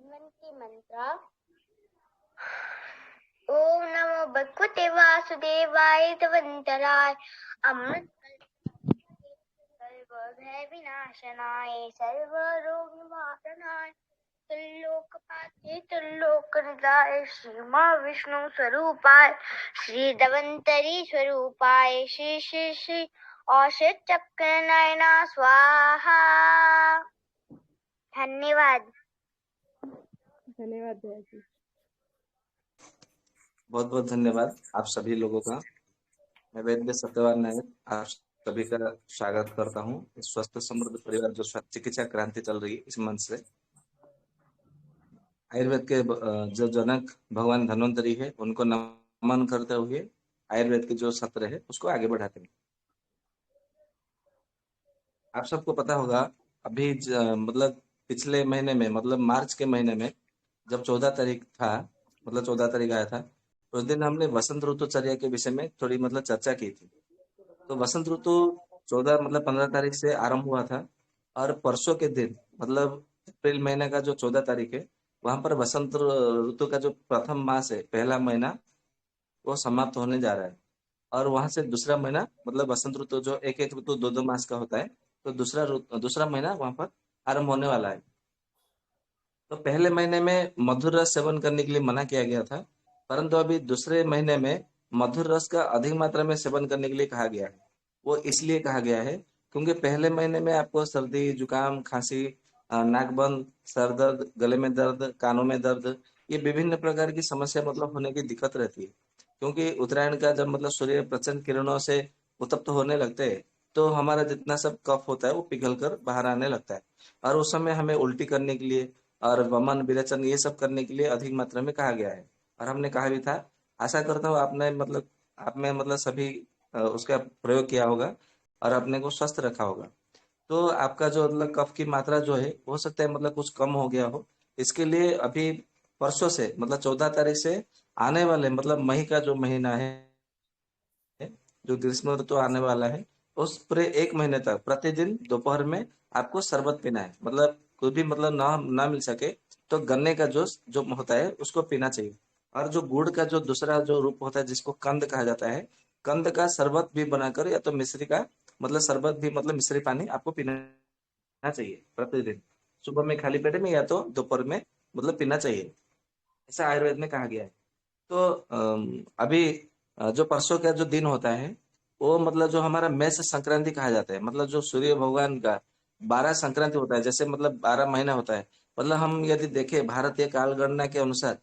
धन्वंतरि मंत्र। ओम नमो भगवते वासुदेवाय धन्वंतराय अमृत सर्व भय विनाशनाय सर्व रोग निवारणाय त्रिलोकपाते त्रिलोकनिदाय श्री महाविष्णु स्वरूपाय श्री धन्वंतरि स्वरूपाय श्री श्री श्री औषध चक्र नयना स्वाहा। धन्यवाद। धन्यवाद जया जी। बहुत बहुत धन्यवाद आप सभी लोगों का। मैं वैद्य सत्यवान नायक आप सभी का स्वागत करता हूँ इस स्वस्थ समृद्ध परिवार जो चिकित्सा क्रांति चल रही है इस मंच से। आयुर्वेद के जो जनक भगवान धन्वंतरी है उनको नमन करते हुए आयुर्वेद के जो सत्र है उसको आगे बढ़ाते हैं। आप सबको पता होगा अभी मतलब पिछले महीने में मतलब मार्च के महीने में जब 14 तारीख था मतलब 14 तारीख आया था उस दिन हमने वसंत ऋतुचर्या के विषय में थोड़ी मतलब चर्चा की थी। तो वसंत ऋतु 14 मतलब 15 तारीख से आरंभ हुआ था और परसों के दिन मतलब अप्रैल महीने का जो 14 तारीख है वहां पर वसंत ऋतु का जो प्रथम मास है पहला महीना वो समाप्त होने जा रहा है और वहां से दूसरा महीना मतलब वसंत ऋतु जो एक एक ऋतु दो दो मास का होता है तो दूसरा महीना वहां पर आरंभ होने वाला है। तो पहले महीने में मधुर रस सेवन करने के लिए मना किया गया था परंतु अभी दूसरे महीने में मधुर रस का अधिक मात्रा में सेवन करने के लिए कहा गया है। वो इसलिए कहा गया है क्योंकि पहले महीने में आपको सर्दी जुकाम खांसी नाक बंद सर दर्द गले में दर्द कानों में दर्द ये विभिन्न प्रकार की समस्या मतलब होने की दिक्कत रहती है क्योंकि उत्तरायण का जब मतलब सूर्य प्रचंड किरणों से उत्तप्त होने लगते हैं तो हमारा जितना सब कफ होता है वो पिघल कर बाहर आने लगता है और उस समय हमें उल्टी करने के लिए और वमन विरेचन ये सब करने के लिए अधिक मात्रा में कहा गया है। और हमने कहा भी था आशा करता हूँ आपने मतलब आप में मतलब सभी उसका प्रयोग किया होगा और अपने को स्वस्थ रखा होगा। तो आपका जो मतलब कफ की मात्रा जो है हो सकता है मतलब कुछ कम हो गया हो इसके लिए अभी परसों से मतलब 14 तारीख से आने वाले मतलब मई का जो महीना है जो ग्रीष्म ऋतु आने वाला है उस पूरे एक महीने तक प्रतिदिन दोपहर में आपको शरबत पीना है। मतलब कोई भी मतलब ना मिल सके तो गन्ने का जूस जो होता है उसको पीना चाहिए और जो गुड़ का जो दूसरा जो रूप होता है जिसको कंद कहा जाता है कंद का शरबत भी बनाकर या तो मिश्री का मतलब शरबत भी मतलब मिश्री पानी आपको पीना चाहिए प्रतिदिन सुबह में खाली पेट में या तो दोपहर में मतलब पीना चाहिए ऐसा आयुर्वेद में कहा गया है। तो अभी जो परसों का जो दिन होता है वो मतलब जो हमारा मेष संक्रांति कहा जाता है मतलब जो सूर्य भगवान का 12 संक्रांति होता है जैसे मतलब 12 महीना होता है मतलब हम यदि देखें भारतीय काल गणना के अनुसार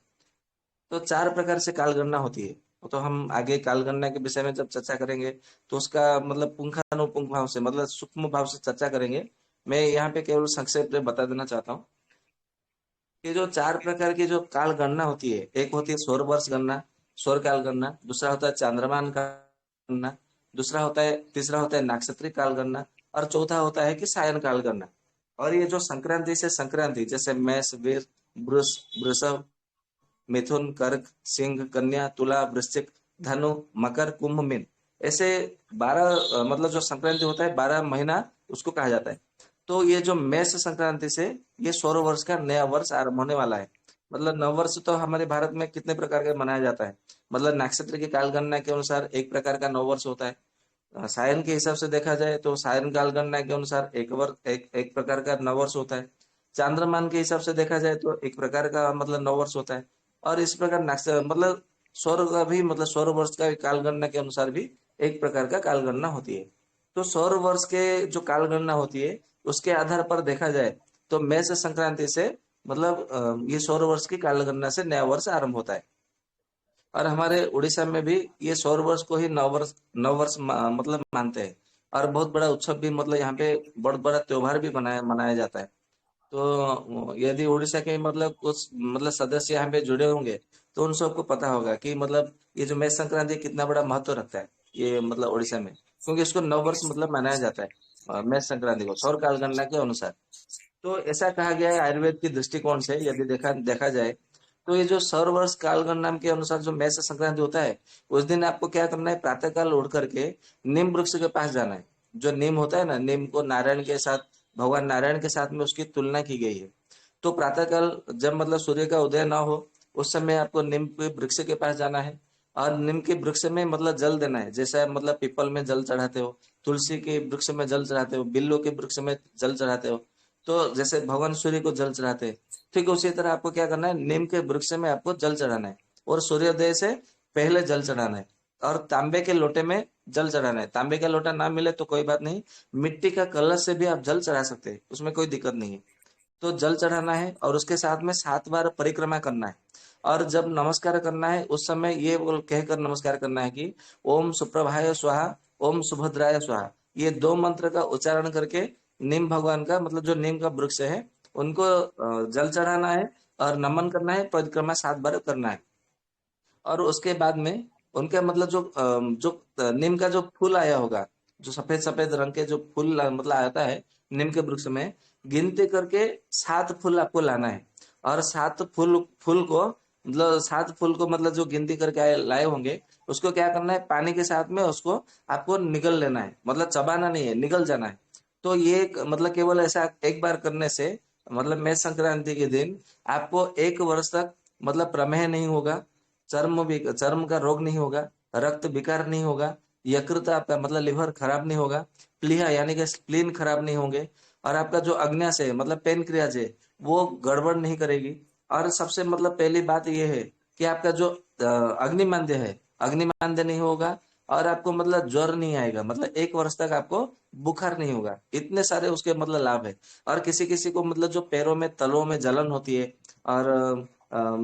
तो 4 प्रकार से काल गणना होती है। तो हम आगे काल गणना के विषय में जब चर्चा करेंगे तो उसका मतलब पुंखानुपुंख भाव से मतलब सूक्ष्म भाव से चर्चा करेंगे। मैं यहाँ पे केवल संक्षेप में बता देना चाहता हूँ कि जो 4 प्रकार की जो काल गणना होती है एक होती है सौर वर्ष गणना सौर काल गणना दूसरा होता है चांद्रमान गणना दूसरा होता है तीसरा होता है नाक्षत्रिक काल गणना और चौथा होता है कि सायन काल गणना। और ये जो संक्रांति से संक्रांति जैसे मेष वीर वृषभ मिथुन कर्क सिंह कन्या तुला वृश्चिक धनु मकर कुंभ मीन ऐसे 12 मतलब जो संक्रांति होता है 12 महीना उसको कहा जाता है। तो ये जो मेष संक्रांति से ये सौर वर्ष का नया वर्ष आरंभ होने वाला है। मतलब नव वर्ष तो हमारे भारत में कितने प्रकार का मनाया जाता है मतलब नक्षत्र की काल गणना के अनुसार एक प्रकार का नव वर्ष होता है। सायन के हिसाब से देखा जाए तो सायन काल गणना के अनुसार एक प्रकार का नव वर्ष होता है। चांद्रमान के हिसाब से देखा जाए तो एक प्रकार का मतलब नव वर्ष होता है और इस प्रकार मतलब सौर का भी मतलब सौर वर्ष का काल गणना के अनुसार भी एक प्रकार का काल गणना होती है। तो सौर वर्ष के जो काल गणना होती है उसके आधार पर देखा जाए तो मेष संक्रांति से मतलब ये सौर वर्ष की काल गणना से नया वर्ष आरंभ होता है। और हमारे उड़ीसा में भी ये सौर वर्ष को ही नव वर्ष मतलब मानते हैं और बहुत बड़ा उत्सव भी मतलब यहाँ पे बहुत बड़ा त्योहार भी मनाया जाता है। तो यदि उड़ीसा के मतलब कुछ मतलब सदस्य यहाँ पे जुड़े होंगे तो उन सबको पता होगा कि मतलब ये जो मेष संक्रांति कितना बड़ा महत्व रखता है ये मतलब उड़ीसा में क्योंकि इसको नव वर्ष मतलब मनाया जाता है मेष संक्रांति को सौर काल गणना के अनुसार। तो ऐसा कहा गया है आयुर्वेद की दृष्टिकोण से यदि देखा जाए तो ये जो सौर वर्ष काल गणना के अनुसार जो मेष संक्रांति होता है उस दिन आपको क्या करना है प्रातः काल उठ करके नीम वृक्ष के पास जाना है। जो नीम होता है ना नीम को नारायण के साथ भगवान नारायण के साथ में उसकी तुलना की गई है। तो प्रातःकाल जब मतलब सूर्य का उदय ना हो उस समय आपको नीम के वृक्ष के पास जाना है और नीम के वृक्ष में मतलब जल देना है। जैसे आप मतलब पीपल में जल चढ़ाते हो, तुलसी के वृक्ष में जल चढ़ाते हो, बिल्लो के वृक्ष में जल चढ़ाते हो, तो जैसे भगवान सूर्य को जल चढ़ाते हैं, ठीक उसी तरह आपको क्या करना है, नीम के वृक्ष में आपको जल चढ़ाना है और सूर्योदय से पहले जल चढ़ाना है और तांबे के लोटे में जल चढ़ाना है। तांबे का लोटा ना मिले तो कोई बात नहीं, मिट्टी का कलश से भी आप जल चढ़ा सकते हैं, उसमें कोई दिक्कत नहीं है। तो जल चढ़ाना है और उसके साथ में 7 बार परिक्रमा करना है। और जब नमस्कार करना है उस समय ये कहकर नमस्कार करना है कि ओम सुप्रभाय स्वाहा, ओम सुभद्राय स्वाहा, ये 2 मंत्र का उच्चारण करके नीम भगवान का मतलब जो नीम का वृक्ष है उनको जल चढ़ाना है और नमन करना है, परिक्रमा 7 बार करना है। और उसके बाद में उनका मतलब जो नीम का जो फूल आया होगा, जो सफेद सफेद रंग के जो फूल मतलब आता है नीम के वृक्ष में, गिनती करके 7 फूल आपको लाना है। और 7 फूल फूल को मतलब 7 फूल को मतलब जो गिनती करके लाए होंगे उसको क्या करना है, पानी के साथ में उसको आपको निगल लेना है, मतलब चबाना नहीं है, निगल जाना है। तो ये मतलब केवल ऐसा एक बार करने से मतलब मेष संक्रांति के दिन आपको 1 वर्ष तक मतलब प्रमेह नहीं होगा, चर्म का रोग नहीं होगा, रक्त विकार नहीं होगा, यकृत आपका मतलब लिवर खराब नहीं होगा, प्लीहा यानी कि स्प्लीन खराब नहीं होंगे, और आपका जो अग्न्याशय है मतलब पेनक्रियाज है वो गड़बड़ नहीं करेगी। और सबसे मतलब पहली बात यह है कि आपका जो अग्निमांद्य है, अग्निमांद्य नहीं होगा और आपको मतलब ज्वर नहीं आएगा, मतलब 1 वर्ष तक आपको बुखार नहीं होगा। इतने सारे उसके मतलब लाभ है। और किसी किसी को मतलब जो पैरों में तलों में जलन होती है और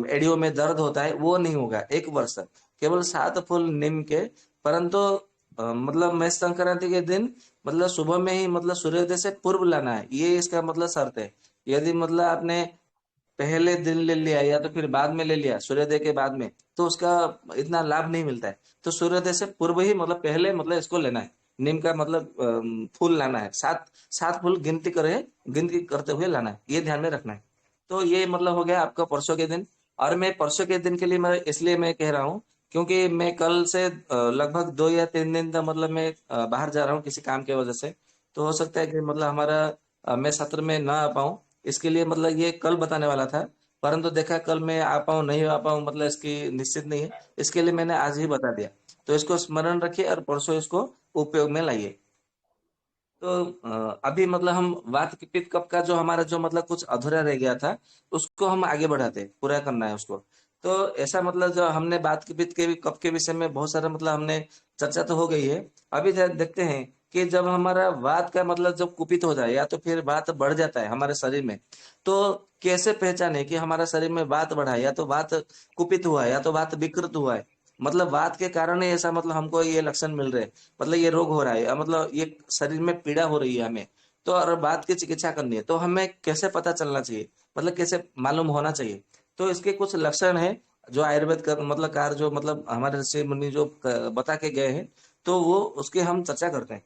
एडियो में दर्द होता है वो नहीं होगा 1 वर्ष तक, केवल 7 फूल नीम के। परंतु मतलब मेष संक्रांति के दिन मतलब सुबह में ही मतलब सूर्योदय से पूर्व लाना है, ये इसका मतलब शर्त है। यदि मतलब आपने पहले दिन ले लिया या तो फिर बाद में ले लिया सूर्योदय के बाद में, तो उसका इतना लाभ नहीं मिलता है। तो सूर्योदय से पूर्व ही मतलब पहले मतलब इसको लेना है, नीम का मतलब फूल लाना है, 7 7 फूल गिनती करते हुए लाना है, ये ध्यान में रखना है। तो ये मतलब हो गया आपका परसों के दिन। और मैं परसों के दिन के लिए मैं इसलिए मैं कह रहा हूँ क्योंकि मैं कल से लगभग 2 या 3 दिन तक मतलब मैं बाहर जा रहा हूँ किसी काम की वजह से। तो हो सकता है कि मतलब हमारा मैं सत्र में ना आ पाऊँ, इसके लिए मतलब ये कल बताने वाला था, परंतु देखा कल मैं आ पाऊँ नहीं आ पाऊँ मतलब इसकी निश्चित नहीं है, इसके लिए मैंने आज ही बता दिया। तो इसको स्मरण रखिए और परसों इसको उपयोग में लाइए। तो अभी मतलब हम वात पित्त कफ का जो हमारा जो मतलब कुछ अधूरा रह गया था उसको हम आगे बढ़ाते हैं, पूरा करना है उसको। तो ऐसा मतलब जो हमने बात के पित्त के कफ के विषय में बहुत सारा मतलब हमने चर्चा तो हो गई है। अभी देखते हैं कि जब हमारा वात का मतलब जब कुपित हो जाए या तो फिर वात बढ़ जाता है हमारे शरीर में, तो कैसे पहचाने कि हमारा शरीर में वात बढ़ा है या तो वात कुपित हुआ है या तो वात विकृत हुआ है। मतलब वात के कारण ही ऐसा मतलब हमको ये लक्षण मिल रहे हैं, मतलब ये रोग हो रहा है, मतलब ये शरीर में पीड़ा हो रही है हमें। तो और बात की चिकित्सा करनी है तो हमें कैसे पता चलना चाहिए, मतलब कैसे मालूम होना चाहिए। तो इसके कुछ लक्षण है जो आयुर्वेद का मतलब कार जो मतलब हमारे ऋषि मुनि जो बता के गए हैं, तो वो उसकी हम चर्चा करते हैं।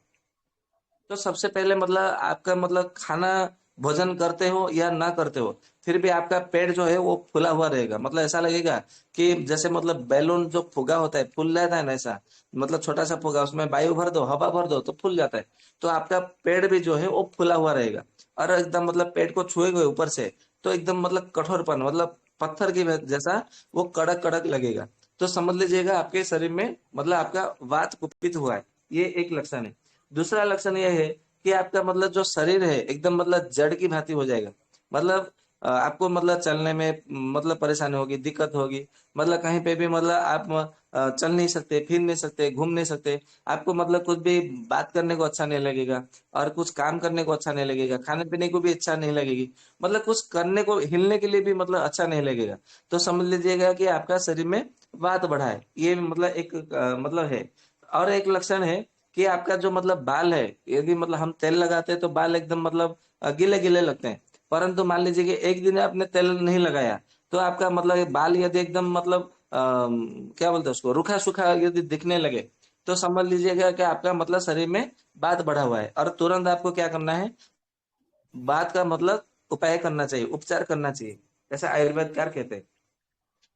तो सबसे पहले मतलब आपका मतलब खाना भोजन करते हो या ना करते हो, फिर भी आपका पेट जो है वो फूला हुआ रहेगा, मतलब ऐसा लगेगा कि जैसे मतलब बैलून जो फुगा होता है फूल जाता है ना, ऐसा मतलब छोटा सा फुगा उसमें वायु भर दो हवा भर दो तो फूल जाता है। तो आपका पेट भी जो है वो फूला हुआ रहेगा और एकदम मतलब पेट को छुए हुए ऊपर से तो एकदम मतलब कठोरपन मतलब पत्थर की जैसा वो कड़क कड़क लगेगा। तो समझ लीजिएगा आपके शरीर में मतलब आपका वात कुपित हुआ है, ये एक लक्षण है। दूसरा लक्षण यह है कि आपका मतलब जो शरीर है एकदम मतलब जड़ की भांति हो जाएगा। मतलब आपको मतलब चलने में मतलब परेशानी होगी, दिक्कत होगी, मतलब कहीं पे भी मतलब आप चल नहीं सकते, फिर नहीं सकते, घूम नहीं सकते। आपको मतलब कुछ भी बात करने को अच्छा नहीं लगेगा और कुछ काम करने को अच्छा नहीं लगेगा, खाने पीने को भी अच्छा नहीं लगेगी, मतलब कुछ करने को हिलने के लिए भी मतलब अच्छा नहीं लगेगा। तो समझ लीजिएगा कि आपका शरीर में वात बढ़ा है, ये मतलब एक मतलब है। और एक लक्षण है कि आपका जो मतलब बाल है, यदि मतलब हम तेल लगाते हैं तो बाल एकदम मतलब गीले गीले लगते हैं। परंतु मान लीजिए कि एक दिन आपने तेल नहीं लगाया तो आपका मतलब ये बाल यदि एकदम मतलब क्या बोलते हैं उसको, रूखा सूखा यदि दिखने लगे, तो समझ लीजिएगा कि आपका मतलब शरीर में बात बढ़ा हुआ है। और तुरंत आपको क्या करना है, बात का मतलब उपाय करना चाहिए, उपचार करना चाहिए, ऐसा आयुर्वेदकार कहते हैं।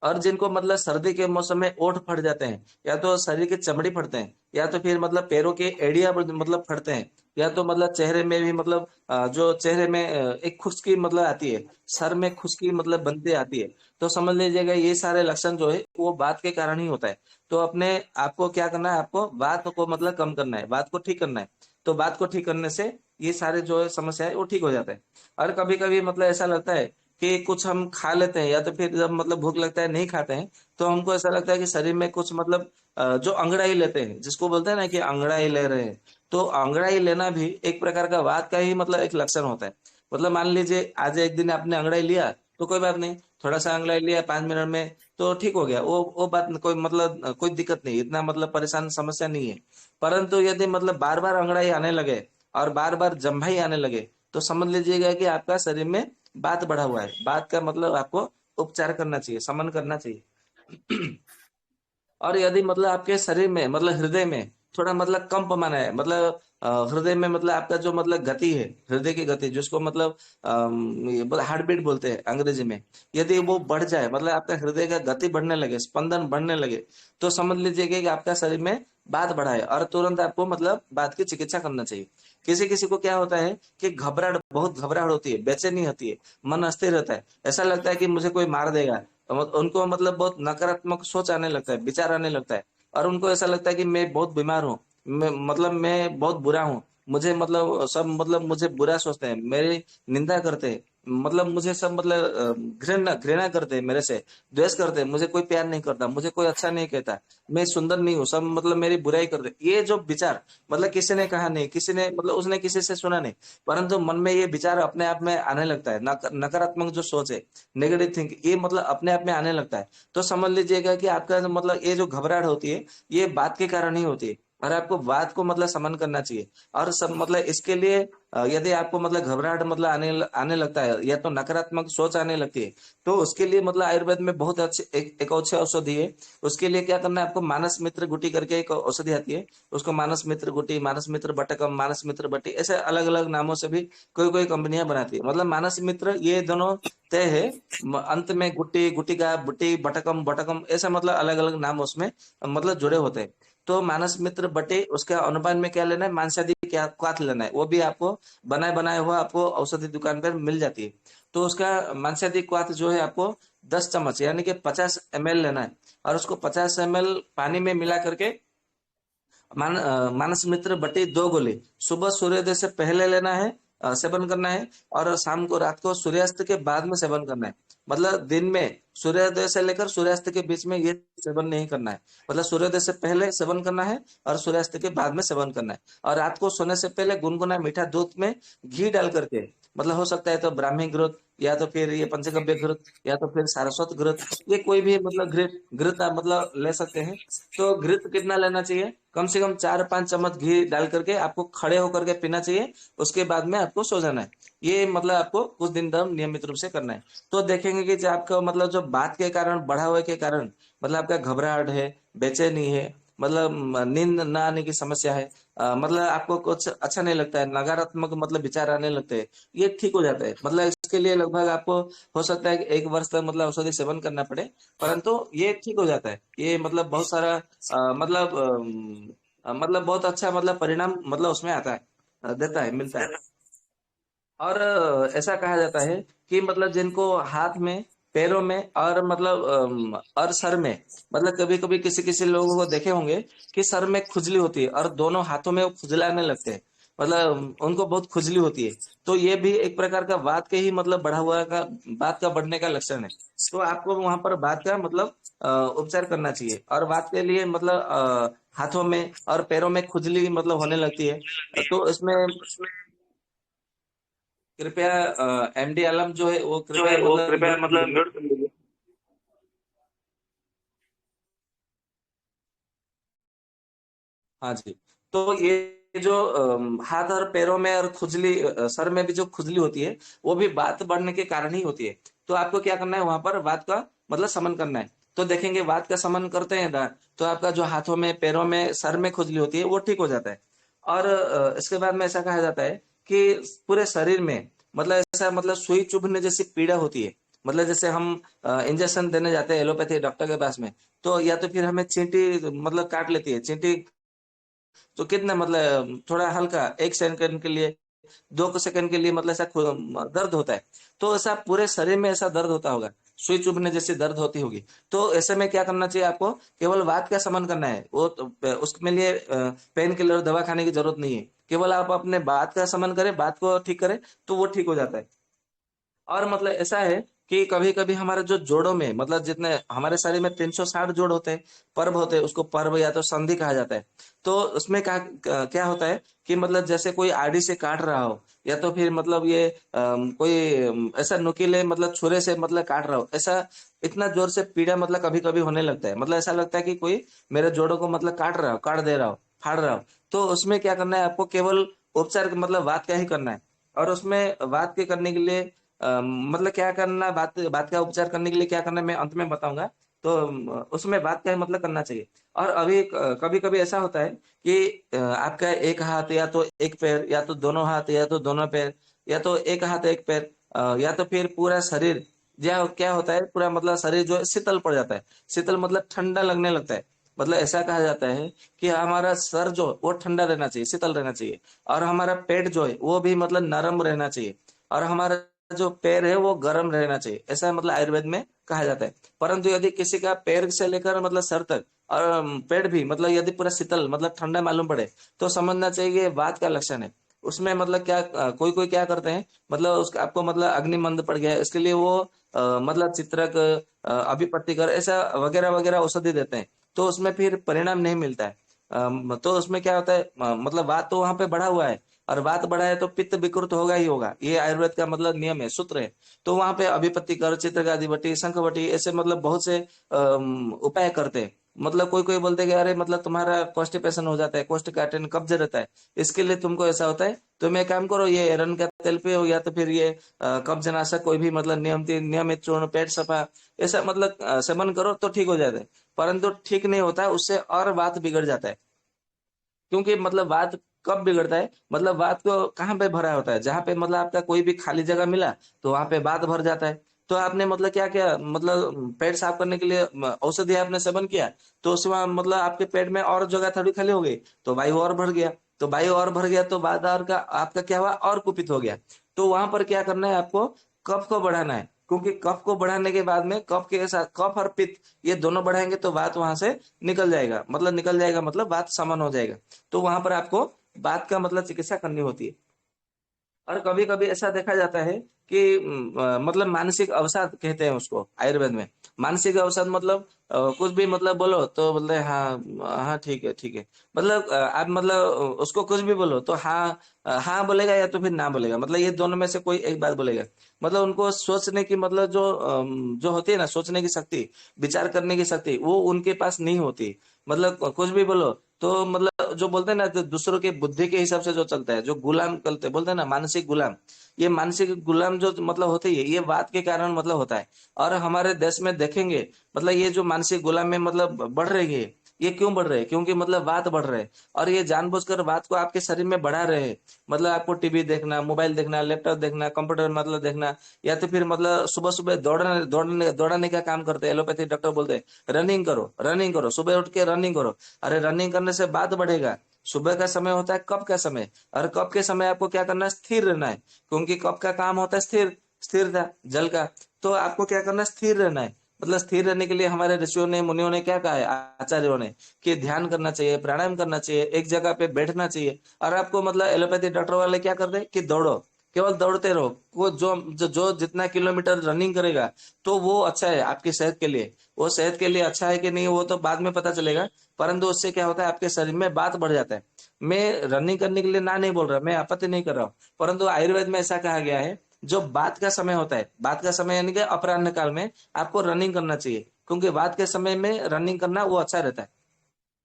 और जिनको मतलब सर्दी के मौसम में ओंठ फट जाते हैं, या तो शरीर की चमड़ी फटते हैं, या तो फिर मतलब पैरों के एड़िया मतलब फटते हैं, या तो मतलब चेहरे में भी मतलब जो चेहरे में एक खुश्की मतलब आती है, सर में खुश्की मतलब बनते आती है, तो समझ लीजिएगा ये सारे लक्षण जो है वो बात के कारण ही होता है। तो अपने आपको क्या करना है, आपको बात को मतलब कम करना है, बात को ठीक करना है। तो बात को ठीक करने से ये सारे जो है समस्या है वो ठीक हो जाता है। और कभी कभी मतलब ऐसा लगता है कि कुछ हम खा लेते हैं, या तो फिर जब मतलब भूख लगता है नहीं खाते हैं, तो हमको ऐसा लगता है कि शरीर में कुछ मतलब जो अंगड़ाई लेते हैं, जिसको बोलते हैं ना कि अंगड़ाई ले रहे हैं, तो अंगड़ाई लेना भी एक प्रकार का वात का ही मतलब एक लक्षण होता है। मतलब मान लीजिए आज एक दिन आपने अंगड़ाई लिया तो कोई बात नहीं, थोड़ा सा अंगड़ाई लिया 5 मिनट में तो ठीक हो गया, वो बात कोई मतलब कोई दिक्कत नहीं, इतना मतलब परेशान समस्या नहीं है। परंतु यदि मतलब बार बार अंगड़ाई आने लगे और बार बार जम्भाई आने लगे, तो समझ लीजिएगा कि आपका शरीर में बात बढ़ा हुआ है। बात का मतलब आपको उपचार करना चाहिए, समन करना चाहिए। और यदि मतलब आपके शरीर में मतलब हृदय में थोड़ा मतलब कंप माना है, मतलब हृदय में मतलब आपका जो मतलब गति है, हृदय की गति जिसको मतलब हार्ट बीट बोलते हैं अंग्रेजी में, यदि वो बढ़ जाए, मतलब आपका हृदय का गति बढ़ने लगे, स्पंदन बढ़ने लगे, तो समझ लीजिएगा कि आपका शरीर में बात बढ़ा है, और तुरंत आपको मतलब बात की चिकित्सा करना चाहिए। किसी किसी को क्या होता है कि घबराहट, बहुत घबराहट होती है, बेचैनी होती है, मन अस्थिर रहता है, ऐसा लगता है कि मुझे कोई मार देगा, उनको मतलब बहुत नकारात्मक सोच आने लगता है, विचार आने लगता है, और उनको ऐसा लगता है कि मैं बहुत बीमार हूँ, मतलब मैं बहुत बुरा हूँ, मुझे मतलब सब मतलब मुझे बुरा सोचते हैं, मेरी निंदा करते हैं, मतलब मुझे सब मतलब घृणा घृणा करते हैं, मेरे से द्वेष करते हैं, मुझे कोई प्यार नहीं करता, मुझे कोई अच्छा नहीं कहता, मैं सुंदर नहीं हूँ, सब मतलब मेरी बुराई करते। ये जो विचार मतलब किसी ने कहा नहीं, किसी ने मतलब उसने किसी से सुना नहीं, परंतु मन में ये विचार अपने आप में आने लगता है, नकारात्मक जो सोच है, नेगेटिव थिंक, ये मतलब अपने आप में आने लगता है। तो समझ लीजिएगा कि आपका जो मतलब ये जो घबराहट होती है, ये बात के कारण ही होती है, और आपको बात को मतलब समन करना चाहिए। और सब मतलब इसके लिए यदि आपको मतलब घबराहट मतलब आने लगता है, या तो नकारात्मक सोच आने लगती है, तो उसके लिए मतलब आयुर्वेद में बहुत अच्छी एक अच्छी औषधि है। उसके लिए क्या करना है आपको, मानस मित्र गुटी करके एक औषधि आती है, उसको मानस मित्र गुटी, मानस मित्र बटकम, मानस मित्र बटी, ऐसे अलग अलग नामों से भी कोई कोई कंपनियां बनाती है। मतलब मानस मित्र ये दोनों तय है, अंत में गुट्टी, गुटिका, बुट्टी, बटकम, बटकम, ऐसा मतलब अलग अलग नाम उसमें मतलब जुड़े होते हैं। तो मानस मित्र बटे उसके अनुपान में क्या लेना है, मांसादी क्या क्वाथ लेना है, वो भी आपको बनाए बनाए हुआ आपको औषधि दुकान पर मिल जाती है। तो उसका मांसादी क्वाथ जो है आपको 10 चम्मच यानी कि 50 ml लेना है, और उसको 50 ml पानी में मिला करके मानस मित्र बटी 2 गोली सुबह सूर्योदय से पहले लेना है, सेवन करना है, और शाम को रात को सूर्यास्त के बाद में सेवन करना है। मतलब दिन में सूर्योदय से लेकर सूर्यास्त के बीच में ये सेवन नहीं करना है, मतलब सूर्योदय से पहले सेवन करना है और सूर्यास्त के बाद में सेवन करना है। और रात को सोने से पहले गुनगुना मीठा दूध में घी डाल करके, मतलब हो सकता है तो ब्राह्मी घृत, या तो फिर ये पंचगव्य घृत, या तो फिर सारस्वत घृत, ये कोई भी मतलब घृत घृत आप मतलब ले सकते हैं। तो घृत कितना लेना चाहिए, कम से कम 4-5 चम्मच घी डाल करके आपको खड़े होकर के पीना चाहिए, उसके बाद में आपको सो जाना है। ये मतलब आपको कुछ दिन तक नियमित रूप से करना है। तो देखेंगे कि जो आपका मतलब जो बात के कारण, बढ़ा हुए के कारण मतलब आपका घबराहट है, बेचैनी है, मतलब नींद न आने की समस्या है, मतलब आपको कुछ अच्छा नहीं लगता है, नकारात्मक मतलब विचार आने लगते हैं, ये ठीक हो जाता है। मतलब इसके लिए लगभग आपको हो सकता है कि 1 वर्ष तक मतलब औषधि सेवन करना पड़े, परंतु ये ठीक हो जाता है। ये मतलब बहुत सारा मतलब बहुत अच्छा मतलब परिणाम मतलब उसमें आता है, देता है, मिलता है। और ऐसा कहा जाता है कि मतलब जिनको हाथ में, पैरों में और मतलब और सर में, मतलब कभी कभी किसी किसी लोगों को देखे होंगे कि सर में खुजली होती है और दोनों हाथों में वो खुजलाने लगते हैं, मतलब उनको बहुत खुजली होती है। तो ये भी एक प्रकार का वात के ही मतलब बढ़ा हुआ का, वात का बढ़ने का लक्षण है। तो आपको वहां पर वात का मतलब उपचार करना चाहिए। और वात के लिए मतलब हाथों में और पैरों में खुजली मतलब होने लगती है, तो इसमें कृपया एमडी आलम जो है वो जो कृपया है वो मतलब कृपया म्यूट कर मतलब दीजिए। म्यूट कर लीजिए। हाँ जी। तो ये जो हाथ और पैरों में और खुजली, सर में भी जो खुजली होती है, वो भी वात बढ़ने के कारण ही होती है। तो आपको क्या करना है, वहां पर वात का मतलब समन करना है। तो देखेंगे वात का समन करते हैं ना, तो आपका जो हाथों में, पैरों में, सर में खुजली होती है वो ठीक हो जाता है। और इसके बाद में ऐसा कहा जाता है कि पूरे शरीर में मतलब ऐसा मतलब सुई चुभने जैसी पीड़ा होती है, मतलब जैसे हम इंजेक्शन देने जाते हैं एलोपैथी डॉक्टर के पास में, तो या तो फिर हमें चींटी मतलब काट लेती है चींटी, तो कितना मतलब थोड़ा हल्का 1 सेकंड के लिए 2 सेकंड के लिए मतलब ऐसा दर्द होता है। तो ऐसा पूरे शरीर में ऐसा दर्द होता होगा, सुई चुभने जैसी दर्द होती होगी। तो ऐसे में क्या करना चाहिए आपको, केवल वात का शमन करना है। वो तो, उसके लिए पेन किलर दवा खाने की जरूरत नहीं है। केवल आप अपने बात का शमन करें, बात को ठीक करें, तो वो ठीक हो जाता है। और मतलब ऐसा है कि कभी कभी हमारे जो जोड़ों में मतलब जितने हमारे शरीर में 360 जोड़ होते हैं, पर्व होते हैं, उसको पर्व या तो संधि कहा जाता है। तो उसमें क्या क्या होता है कि मतलब जैसे कोई आड़ी से काट रहा हो, या तो फिर मतलब ये कोई ऐसा नुकीले मतलब छुरे से मतलब काट रहा हो, ऐसा इतना जोर से पीड़ा मतलब कभी कभी होने लगता है। मतलब ऐसा लगता है कि कोई मेरे जोड़ों को मतलब काट रहा हो, काट दे रहा हो, फाड़ रहा हो। तो उसमें क्या करना है आपको, केवल उपचार मतलब वात का ही करना है। और उसमें वात के करने के लिए मतलब क्या करना, बात बात का उपचार करने के लिए क्या करना है मैं अंत में बताऊंगा। तो उसमें बात का मतलब करना चाहिए। और अभी कभी कभी ऐसा होता है कि आपका एक हाथ या तो एक पैर या तो दोनों हाथ या तो दोनों पैर या तो एक हाथ एक पैर या तो फिर पूरा शरीर, या क्या होता है पूरा मतलब शरीर जो है शीतल पड़ जाता है। शीतल मतलब ठंडा लगने लगता है। मतलब ऐसा कहा जाता है कि हमारा सर जो वो ठंडा रहना चाहिए, शीतल रहना चाहिए। और हमारा पेट जो है वो भी मतलब नरम रहना चाहिए। और हमारा जो पैर है वो गर्म रहना चाहिए, ऐसा मतलब आयुर्वेद में कहा जाता है। परंतु यदि किसी का पैर से लेकर मतलब सर तक और पेट भी मतलब यदि पूरा शीतल मतलब ठंडा मालूम पड़े, तो समझना चाहिए ये वात का लक्षण है। उसमें मतलब क्या कोई कोई क्या करते हैं, मतलब उसका आपको मतलब अग्निमंद पड़ गया है, इसके लिए वो मतलब चित्रक अभिपत्तिकर ऐसा वगैरह वगैरह औषधि देते हैं। तो उसमें फिर परिणाम नहीं मिलता है। तो उसमें क्या होता है, मतलब वात तो वहां पे बढ़ा हुआ है, और वात बढ़ा है तो पित्त विकृत होगा ही होगा, ये आयुर्वेद का मतलब नियम है, सूत्र है। तो वहां पे अभिपत्ति कर, चित्रगादिवटी, शंखवटी ऐसे मतलब बहुत से उपाय करते हैं। मतलब कोई कोई बोलते हैं कि अरे मतलब तुम्हारा कॉन्स्टिपेशन हो जाता है, कोष्ठकाठिन्य कब्ज रहता है, इसके लिए तुमको ऐसा होता है, तुम एक काम करो, ये एरन का तेल पियो, या तो फिर ये कब्जनाशक कोई भी मतलब नियमित चूर्ण, पेट सफा ऐसा मतलब सेवन करो तो ठीक हो जाता है। परंतु ठीक नहीं होता है, उससे और बात बिगड़ जाता है। क्योंकि मतलब वात कब बिगड़ता है, मतलब वात को कहाँ पे भरा होता है, जहां पे मतलब आपका कोई भी खाली जगह मिला तो वहां पे वात भर जाता है। तो आपने मतलब क्या किया, मतलब पेट साफ करने के लिए औषधि आपने सेवन किया, तो उसमें मतलब आपके पेट में और जगह थोड़ी खाली हो गई, तो वायु और भर गया। तो वायु और भर गया तो वात और का आपका क्या हुआ, और कुपित हो गया। तो वहां पर क्या करना है आपको, कफ को बढ़ाना है। क्योंकि कफ को बढ़ाने के बाद में कफ के साथ कफ और पित्त ये दोनों बढ़ाएंगे तो वात वहां से निकल जाएगा मतलब वात समन हो जाएगा। तो वहां पर आपको बात का मतलब चिकित्सा करनी होती है। और कभी कभी ऐसा देखा जाता है कि मतलब मानसिक अवसाद कहते हैं उसको आयुर्वेद में। मानसिक अवसाद मतलब कुछ भी मतलब बोलो तो बोलते हैं हाँ हाँ ठीक है ठीक है। मतलब आप मतलब उसको कुछ भी बोलो तो हाँ हाँ बोलेगा या तो फिर ना बोलेगा, मतलब ये दोनों में से कोई एक बात बोलेगा। मतलब उनको सोचने की मतलब जो होती है ना, सोचने की शक्ति, विचार करने की शक्ति वो उनके पास नहीं होती। मतलब कुछ भी बोलो तो मतलब जो बोलते हैं ना, जो दूसरों के बुद्धि के हिसाब से जो चलता है, जो गुलाम करते बोलते हैं ना, मानसिक गुलाम। ये मानसिक गुलाम जो मतलब होते है, ये बात के कारण मतलब होता है। और हमारे देश में देखेंगे मतलब ये जो मानसिक गुलाम में मतलब बढ़ रही है, ये क्यों बढ़ रहे हैं, क्योंकि मतलब बात बढ़ रहे हैं। और ये जानबूझकर बात को आपके शरीर में बढ़ा रहे हैं। मतलब आपको टीवी देखना, मोबाइल देखना, लैपटॉप देखना, कंप्यूटर मतलब देखना, या तो फिर मतलब सुबह सुबह दौड़ने का काम करते हैं। एलोपैथी डॉक्टर बोलते हैं रनिंग करो, रनिंग करो, सुबह उठ के रनिंग करो। अरे रनिंग करने से बात बढ़ेगा। सुबह का समय होता है कब का समय, और कब के समय आपको क्या करना है, स्थिर रहना है। क्योंकि कब का काम होता है स्थिरता जल का। तो आपको क्या करना है, स्थिर रहना है। मतलब स्थिर रहने के लिए हमारे ऋषियों ने, मुनियों ने क्या कहा है, आचार्यों ने, कि ध्यान करना चाहिए, प्राणायाम करना चाहिए, एक जगह पे बैठना चाहिए। और आपको मतलब एलोपैथी डॉक्टर वाले क्या करते हैं कि दौड़ो, केवल दौड़ते रहो। वो जो जितना किलोमीटर रनिंग करेगा तो वो अच्छा है आपकी सेहत के लिए। वो सेहत के लिए अच्छा है कि नहीं वो तो बाद में पता चलेगा। परंतु उससे क्या होता है, आपके शरीर में बात बढ़ जाता है। मैं रनिंग करने के लिए ना नहीं बोल रहा, मैं आपत्ति नहीं कर रहा हूँ। परंतु आयुर्वेद में ऐसा कहा गया है, जो बात का समय होता है, बात का समय यानी कि अपराह्न काल में आपको रनिंग करना चाहिए। क्योंकि बात के समय में रनिंग करना वो अच्छा रहता है।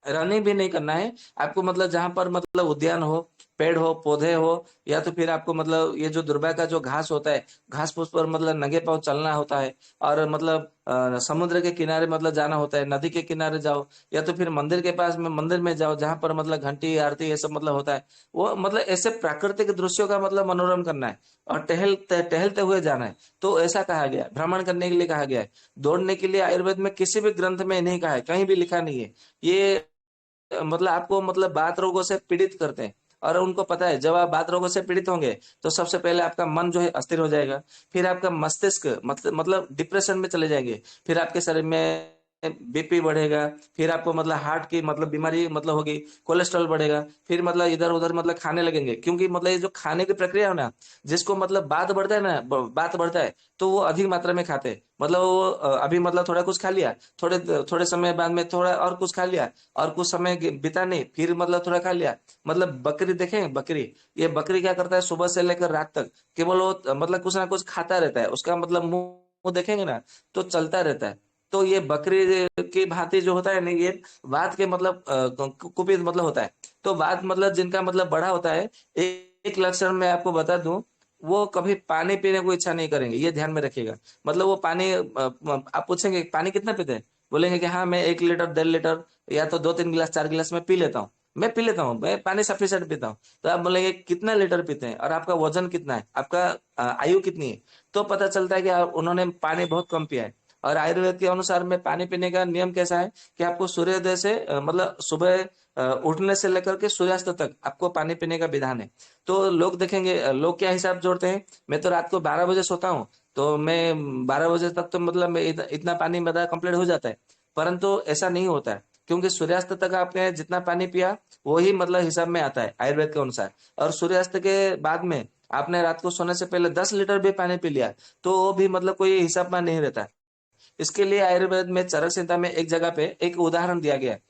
रनिंग भी नहीं करना है आपको, मतलब जहां पर मतलब उद्यान हो पेड़ हो, पौधे हो, या तो फिर आपको मतलब ये जो दुर्बा का जो घास होता है, घास फूस पर मतलब नंगे पांव चलना होता है, और मतलब समुद्र के किनारे मतलब जाना होता है, नदी के किनारे जाओ, या तो फिर मंदिर के पास में मंदिर में जाओ जहां पर मतलब घंटी आरती ये सब मतलब होता है। वो मतलब ऐसे प्राकृतिक दृश्यों का मतलब मनोरम करना है, और टहलते टहलते हुए जाना है। तो ऐसा कहा गया है, भ्रमण करने के लिए कहा गया है। दौड़ने के लिए आयुर्वेद में किसी भी ग्रंथ में नहीं कहा है, कहीं भी लिखा नहीं है। ये मतलब आपको मतलब बात रोगों से पीड़ित करते हैं, और उनको पता है जब आप बात रोगों से पीड़ित होंगे तो सबसे पहले आपका मन जो है अस्थिर हो जाएगा, फिर आपका मस्तिष्क मतलब डिप्रेशन में चले जाएंगे, फिर आपके शरीर में बीपी बढ़ेगा, फिर आपको मतलब हार्ट की मतलब बीमारी मतलब होगी, कोलेस्ट्रॉल बढ़ेगा, फिर मतलब इधर उधर मतलब खाने लगेंगे, क्योंकि मतलब ये जो खाने की प्रक्रिया है ना, जिसको मतलब बात बढ़ता है ना, बात बढ़ता है, तो वो अधिक मात्रा में खाते हैं। मतलब वो अभी मतलब थोड़ा कुछ खा लिया, थोड़े थोड़े समय बाद में थोड़ा और कुछ खा लिया, और कुछ समय बिता नहीं, फिर मतलब थोड़ा खा लिया। मतलब बकरी देखें, बकरी, ये बकरी क्या करता है, सुबह से लेकर रात तक केवल वो मतलब कुछ ना कुछ खाता रहता है, उसका मतलब मुंह देखेंगे ना तो चलता रहता है। तो ये बकरी की भांति जो होता है ना, ये वात के मतलब कुपित मतलब होता है। तो वात मतलब जिनका मतलब बड़ा होता है, एक लक्षण मैं आपको बता दूं, वो कभी पानी पीने को इच्छा नहीं करेंगे, ये ध्यान में रखिएगा। मतलब वो पानी आप पूछेंगे पानी कितना पीते हैं, बोलेंगे कि हाँ मैं 1 लीटर 1.5 लीटर या तो 2-3 गिलास 4 गिलास में पी लेता हूँ, मैं पी लेता हूँ, मैं पानी सफिशिएंट पीता हूँ। तो आप बोलेंगे कितना लीटर पीते हैं, और आपका वजन कितना है, आपका आयु कितनी है, तो पता चलता है कि उन्होंने पानी बहुत कम पिया है। और आयुर्वेद के अनुसार में पानी पीने का नियम कैसा है कि आपको सूर्योदय से मतलब सुबह उठने से लेकर के सूर्यास्त तक आपको पानी पीने का विधान है। तो लोग देखेंगे, लोग क्या हिसाब जोड़ते हैं, मैं तो रात को 12 बजे सोता हूँ, तो मैं 12 बजे तक तो मतलब मैं इतना पानी मेरा कंप्लीट हो जाता है। परंतु ऐसा नहीं होता है, क्योंकि सूर्यास्त तक आपने जितना पानी पिया वही मतलब हिसाब में आता है आयुर्वेद के अनुसार। और सूर्यास्त के बाद में आपने रात को सोने से पहले 10 लीटर भी पानी पी लिया, तो वो भी मतलब कोई हिसाब में नहीं रहता। इसके लिए आयुर्वेद में चरक संहिता में एक जगह पे एक उदाहरण दिया गया है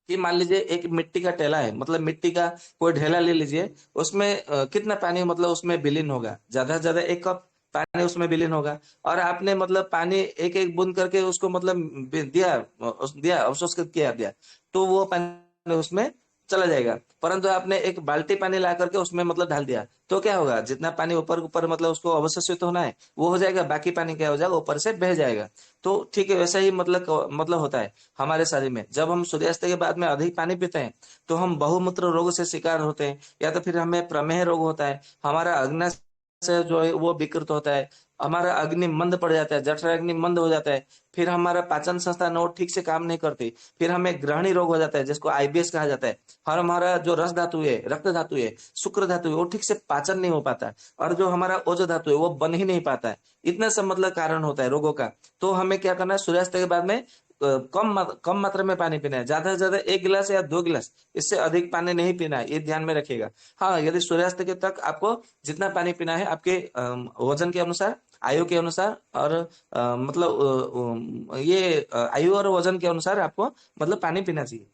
कि मान लीजिए एक मिट्टी का टेला है, मतलब मिट्टी का कोई ढेला ले लीजिए, उसमें कितना पानी मतलब उसमें विलीन होगा, ज्यादा से ज्यादा 1 कप पानी उसमें विलीन होगा। और आपने मतलब पानी एक एक बूंद करके उसको मतलब दिया, दिया अवशोष किया दिया, तो वो पानी उसमें चला जाएगा। परंतु आपने एक बाल्टी पानी ला करके उसमें मतलब डाल दिया, तो क्या होगा, जितना पानी ऊपर ऊपर मतलब उसको अवशोषित होना है वो हो जाएगा, बाकी पानी क्या हो जाएगा, ऊपर से बह जाएगा। तो ठीक है, वैसा ही मतलब होता है हमारे शरीर में। जब हम सूर्यास्त के बाद में अधिक पानी पीते हैं तो हम बहुमूत्र रोग से शिकार होते हैं, या तो फिर हमें प्रमेह रोग होता है, हमारा अग्नाशय जो है वो विकृत होता है, हमारा अग्नि मंद पड़ जाता है, जठर अग्नि मंद हो जाता है, फिर हमारा पाचन संस्था नोट ठीक से काम नहीं करती, फिर हमें ग्रहणी रोग हो जाता है जिसको आईबीएस कहा जाता है, और हमारा जो रस धातु है, रक्त धातु है, शुक्र धातु है, वो ठीक से पाचन नहीं हो पाता है, और जो हमारा ओजो धातु है वो बन ही नहीं पाता है। इतना सब मतलब कारण होता है रोगों का। तो हमें क्या करना है, सूर्यास्त के बाद में कम मात्रा में पानी पीना है, ज्यादा से ज्यादा 1 गिलास या 2 गिलास, इससे अधिक पानी नहीं पीना है, ये ध्यान में रखिएगा। हाँ, यदि सूर्यास्त के तक आपको जितना पानी पीना है आपके वजन के अनुसार, आयु के अनुसार, और मतलब ये आयु और वजन के अनुसार आपको मतलब पानी पीना चाहिए।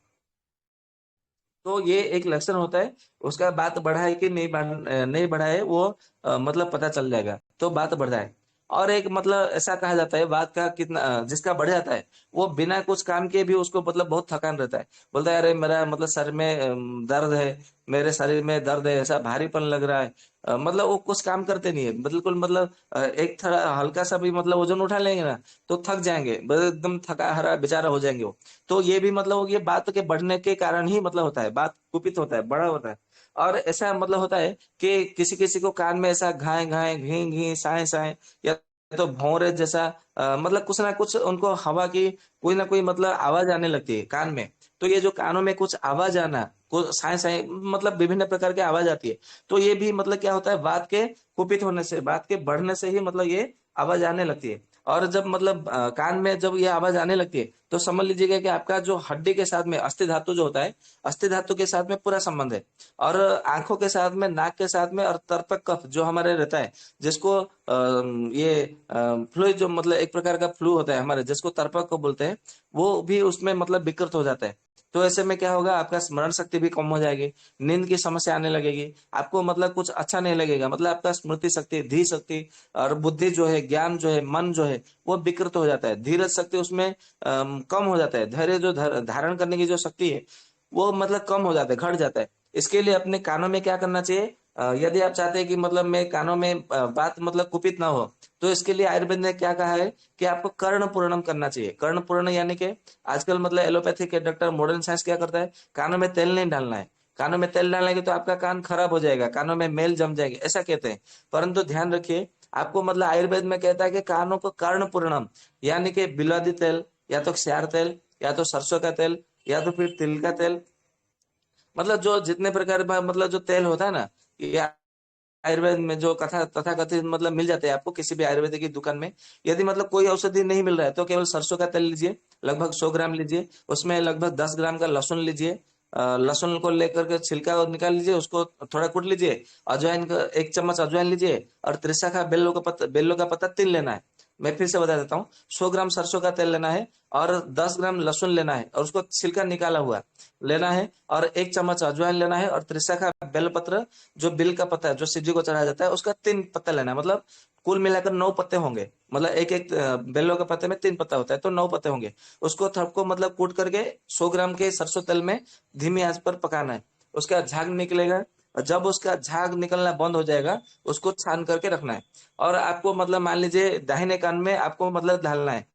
तो ये एक लक्षण होता है। उसका बात बढ़ा है कि नहीं बढ़ा है, वो मतलब पता चल जाएगा, तो बात बढ़ा है। और एक मतलब ऐसा कहा जाता है, बात का कितना जिसका बढ़ जाता है वो बिना कुछ काम किए भी उसको मतलब बहुत थकान रहता है, बोलता है अरे मेरा मतलब सर में दर्द है, मेरे शरीर में दर्द है, ऐसा भारीपन लग रहा है। मतलब वो कुछ काम करते नहीं है बिल्कुल, मतलब एक थोड़ा हल्का सा भी मतलब वजन उठा लेंगे ना तो थक जाएंगे, बस एकदम थका हरा बेचारा हो जाएंगे वो। तो ये भी मतलब ये बात के बढ़ने के कारण ही मतलब होता है, बात कुपित होता है, बड़ा होता है। और ऐसा मतलब होता है कि किसी किसी को कान में ऐसा घाए घाए घी घी साए साए, या तो भौरे जैसा मतलब कुछ ना कुछ उनको हवा की कोई ना कोई मतलब आवाज आने लगती है कान में। तो ये जो कानों में कुछ आवाज आना, को साए साए मतलब विभिन्न प्रकार की आवाज आती है, तो ये भी मतलब क्या होता है, बात के कुपित होने से, बात के बढ़ने से ही मतलब ये आवाज आने लगती है। और जब मतलब कान में जब ये आवाज आने लगती है तो समझ लीजिएगा कि आपका जो हड्डी के साथ में अस्थि धातु जो होता है, अस्थि धातु के साथ में पूरा संबंध है। और आंखों के साथ में, नाक के साथ में, और तर्पक कफ जो हमारे रहता है, जिसको ये फ्लू जो मतलब एक प्रकार का फ्लू होता है हमारे, जिसको तर्पक को बोलते हैं, वो भी उसमें मतलब विकृत हो जाता है। तो ऐसे में क्या होगा, आपका स्मरण शक्ति भी कम हो जाएगी, नींद की समस्या आने लगेगी, आपको मतलब कुछ अच्छा नहीं लगेगा, मतलब आपका स्मृति शक्ति, धी शक्ति और बुद्धि जो है, ज्ञान जो है, मन जो है, वो विकृत हो जाता है, धीरज शक्ति उसमें कम हो जाता है, धैर्य जो धारण करने की जो शक्ति है वो मतलब कम हो जाता है, घट जाता है। इसके लिए अपने कानों में क्या करना चाहिए, यदि आप चाहते हैं कि मतलब मैं कानों में बात मतलब कुपित ना हो, तो इसके लिए आयुर्वेद ने क्या कहा है कि आपको कर्ण पूरणम करना चाहिए। कर्ण पूर्ण यानी कि आजकल मतलब एलोपैथी के डॉक्टर, मॉडर्न साइंस क्या करता है, कानों में तेल नहीं डालना है। कानों में तेल डालेंगे तो आपका कान खराब हो जाएगा, कानों में मेल जम जाएगी, ऐसा कहते हैं। परंतु ध्यान रखिए, आपको मतलब आयुर्वेद में कहता है कि कानों को कर्ण पूर्णम, यानी कि बिलादी तेल, या तो क्षार तेल, या तो सरसों का तेल, या तो फिर तिल का तेल, मतलब जो जितने प्रकार का मतलब जो तेल होता है ना, ये आयुर्वेद में जो कथा तथाकथित मतलब मिल जाते हैं आपको किसी भी आयुर्वेदिक की दुकान में। यदि मतलब कोई औषधि नहीं मिल रहा है तो केवल सरसों का तेल लीजिए, लगभग 100 ग्राम लीजिए, उसमें लगभग 10 ग्राम का लहसुन लीजिए। लहसुन को लेकर के छिलका निकाल लीजिए, उसको थोड़ा कूट लीजिए। अजवाइन का 1 चम्मच अजवाइन लीजिए, और त्रिशाखा बेलों का पत्ता 3 लेना है। मैं फिर से बता देता हूँ, 100 ग्राम सरसों का तेल लेना है, और 10 ग्राम लहसुन लेना है, और उसको छिलका निकाला हुआ लेना है, और 1 चम्मच अजवाइन लेना है, और त्रिशाखा बेलपत्र, जो बिल का पत्ता है जो शिव जी को चढ़ाया जाता है, उसका 3 पत्ता लेना है। मतलब कुल मिलाकर 9 पत्ते होंगे। मतलब एक एक बेलों के पत्ते में 3 पत्ता होता है, तो 9 पत्ते होंगे। उसको सबको मतलब कूट करके 100 ग्राम के सरसों तेल में धीमी आंच पर पकाना है। उसका झाग निकलेगा, और जब उसका झाग निकलना बंद हो जाएगा, उसको छान करके रखना है। और आपको मतलब मान लीजिए दाहिने कान में आपको मतलब ढालना है,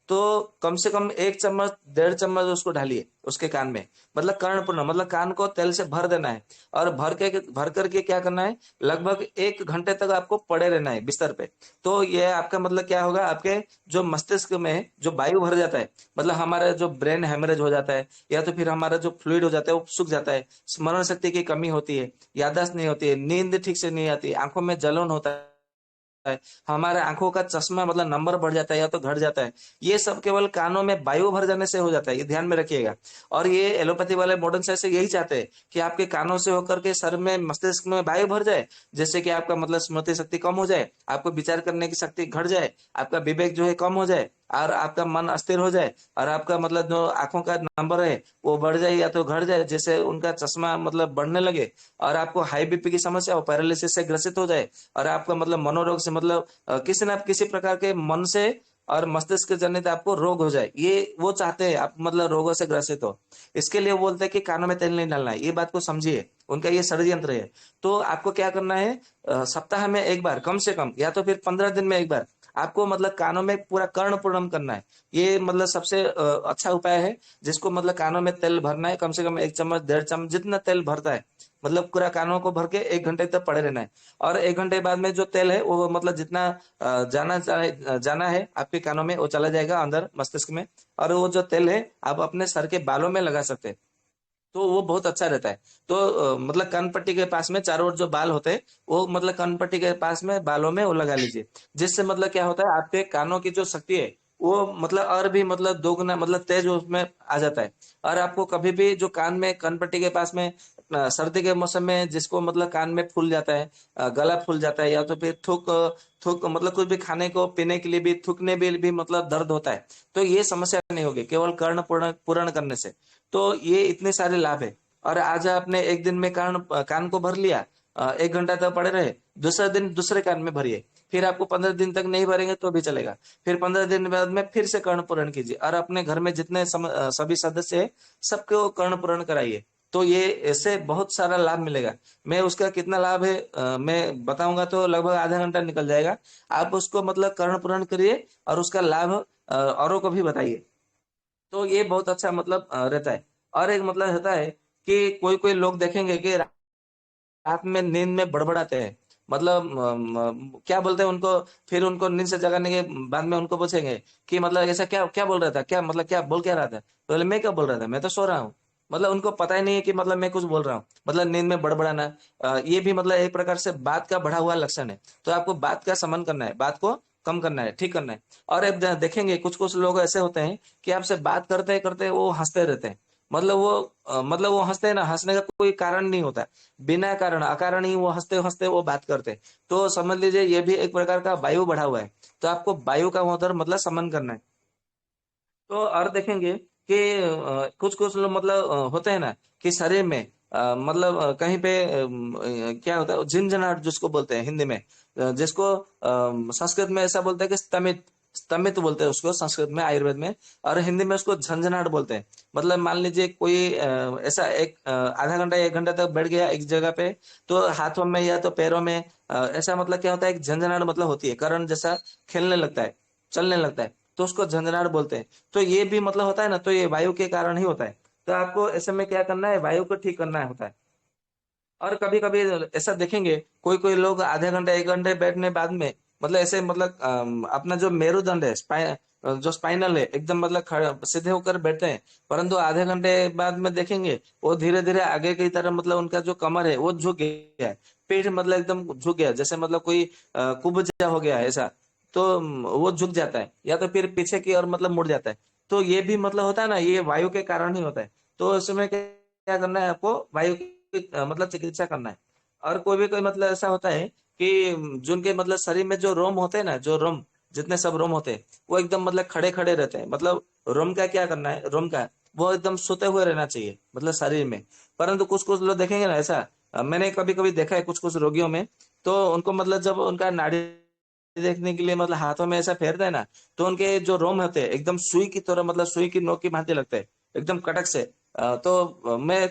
तो कम से कम 1 चम्मच 1.5 चम्मच उसको ढालिए उसके कान में। मतलब कर्णपूर्ण, मतलब कान को तेल से भर देना है, और भर करके क्या करना है, लगभग 1 घंटे तक आपको पड़े रहना है बिस्तर पे। तो ये आपका मतलब क्या होगा, आपके जो मस्तिष्क में जो वायु भर जाता है, मतलब हमारा जो ब्रेन हेमरेज हो जाता है, या तो फिर हमारा जो फ्लूइड हो जाता है वो सूख जाता है, स्मरण शक्ति की कमी होती है, याददाश्त नहीं होती है, नींद ठीक से नहीं आती, आंखों में जलन होता है, हमारे आंखों का चश्मा मतलब नंबर बढ़ जाता है या तो घट जाता है, ये सब केवल कानों में वायु भर जाने से हो जाता है, ये ध्यान में रखिएगा। और ये एलोपैथी वाले मॉडर्न साइंस से यही चाहते हैं कि आपके कानों से होकर के सर में मस्तिष्क में वायु भर जाए, जैसे कि आपका मतलब स्मृति शक्ति कम हो जाए, आपको विचार करने की शक्ति घट जाए, आपका विवेक जो है कम हो जाए, और आपका मन अस्थिर हो जाए, और आपका मतलब जो आंखों का नंबर है वो बढ़ जाए या तो घट जाए, जैसे उनका चश्मा मतलब बढ़ने लगे, और आपको हाई बीपी की समस्या हो, पैरालिसिस से ग्रसित हो जाए, और आपका मतलब मनोरोग से मतलब किसी न किसी प्रकार के मन से और मस्तिष्क जनित आपको रोग हो जाए, ये वो चाहते हैं आप मतलब रोगों से ग्रसित हो। इसके लिए वो बोलते हैं कि कानों में तेल नहीं डालना है, ये बात को समझिए, उनका ये षड्यंत्र है। तो आपको क्या करना है, सप्ताह में एक बार कम से कम, या तो फिर 15 दिन में एक बार, आपको मतलब कानों में पूरा कर्ण पूर्णम करना है। ये मतलब सबसे अच्छा उपाय है, जिसको मतलब कानों में तेल भरना है, कम से कम 1 चम्मच 1.5 चम्मच जितना तेल भरता है, मतलब पूरा कानों को भर के 1 घंटे तक पड़े रहना है। और 1 घंटे बाद में जो तेल है वो मतलब जितना जाना है आपके कानों में, वो चला जाएगा अंदर मस्तिष्क में। और वो जो तेल है आप अपने सर के बालों में लगा सकते हैं, तो वो बहुत अच्छा रहता है। तो मतलब कानपट्टी के पास में चारों ओर जो बाल होते हैं, वो मतलब कानपट्टी के पास में बालों में वो लगा लीजिए। जिससे मतलब क्या होता है, आपके कानों की जो शक्ति है वो मतलब और भी मतलब दोगुना मतलब तेज उसमें आ जाता है। और आपको कभी भी जो कान में कानपट्टी के पास में सर्दी के मौसम में जिसको मतलब कान में फूल जाता है, गला फूल जाता है, या तो फिर थूक थूक मतलब कुछ भी खाने को पीने के लिए भी थूकने भी मतलब दर्द होता है, तो ये समस्या नहीं होगी केवल कर्ण पूर्ण पूर्ण करने से। तो ये इतने सारे लाभ है। और आज आपने एक दिन में कान को भर लिया, 1 घंटा तक पड़े रहे, दूसरा दिन दूसरे कान में भरिए, फिर आपको 15 दिन तक नहीं भरेंगे तो भी चलेगा। फिर 15 दिन बाद में फिर से कर्ण पूरण कीजिए, और अपने घर में जितने सभी सदस्य है सबको कर्ण पूरण कराइए। तो ये ऐसे बहुत सारा लाभ मिलेगा। मैं उसका कितना लाभ है मैं बताऊंगा तो लगभग आधा घंटा निकल जाएगा। आप उसको मतलब कर्ण पूरण करिए, और उसका लाभ औरों को भी बताइए। तो ये बहुत अच्छा मतलब रहता है। और एक मतलब रहता है कि कोई कोई लोग देखेंगे कि रात में नींद में बड़बड़ाते हैं, मतलब क्या बोलते हैं उनको, फिर उनको नींद से जगाने के बाद में उनको पूछेंगे कि मतलब ऐसा क्या क्या बोल रहा था, क्या मतलब क्या बोल क्या रहा था, तो बोले मैं क्या बोल रहा था, मैं तो सो रहा हूँ। मतलब उनको पता ही नहीं है कि मतलब मैं कुछ बोल रहा हूँ, मतलब नींद में बड़बड़ाना। ये भी मतलब एक प्रकार से बात का बढ़ा हुआ लक्षण है। तो आपको बात का समन करना है, बात को कम करना है, ठीक करना है। और अब देखेंगे कुछ कुछ लोग ऐसे होते हैं कि आपसे बात करते करते वो हंसते रहते हैं। मतलब वो हंसते हैं ना, हंसने का कोई कारण नहीं होता, बिना कारण अकारण ही वो हंसते हंसते वो बात करते हैं। तो समझ लीजिए ये भी एक प्रकार का वायु बढ़ा हुआ है। तो आपको वायु का उधर मतलब समन करना है। तो और देखेंगे कि कुछ कुछ लोग मतलब होते हैं ना कि शरीर में मतलब कहीं पे क्या होता है, झिंझनाहट जिसको बोलते हैं हिंदी में, जिसको संस्कृत में ऐसा बोलते हैं कि स्तमित, स्तमित बोलते हैं उसको संस्कृत में, आयुर्वेद में, और हिंदी में उसको झंझनाहट बोलते हैं। मतलब मान लीजिए कोई ऐसा एक आधा घंटा 1 घंटा तक बैठ गया एक जगह पे, तो हाथों में या तो पैरों में ऐसा मतलब क्या होता है, एक झंझनाहट मतलब होती है, करंट जैसा खेलने लगता है, चलने लगता है, तो उसको झंझनाहट बोलते हैं। तो ये भी मतलब होता है ना, तो ये वायु के कारण ही होता है। तो आपको ऐसे में क्या करना है, वायु को ठीक करना होता है। और कभी कभी ऐसा देखेंगे, कोई कोई लोग आधे घंटे 1 घंटे बैठने बाद में मतलब ऐसे मतलब अपना जो मेरुदंड है, जो स्पाइनल है, एकदम मतलब सीधे होकर बैठते हैं, परंतु आधे घंटे बाद में देखेंगे वो धीरे धीरे आगे की तरफ मतलब उनका जो कमर है वो झुक गया है, पीठ मतलब एकदम झुक गया, जैसे मतलब कोई कुब्जा हो गया है ऐसा। तो वो झुक जाता है, या तो फिर पीछे की ओर मतलब मुड़ जाता है। तो ये भी मतलब होता है ना, ये वायु के कारण ही होता है। तो इसमें क्या करना है आपको, वायु मतलब चिकित्सा करना है। और कोई भी कोई मतलब ऐसा होता है कि जिनके मतलब शरीर में जो रोम होते हैं ना, जो रोम, जितने सब रोम होते हैं वो एकदम मतलब खड़े खड़े रहते हैं। मतलब रोम का क्या करना है, रोम का वो एकदम सोते हुए रहना चाहिए मतलब शरीर में। परंतु कुछ कुछ लोग देखेंगे ना ऐसा, मैंने कभी कभी देखा है कुछ कुछ रोगियों में, तो उनको मतलब जब उनका नाड़ी देखने के लिए मतलब हाथों में ऐसा फेरते हैं ना, तो उनके जो रोम होते हैं एकदम सुई की तरह, मतलब सुई की नोक की भांति लगते हैं, एकदम कड़क से। तो मैं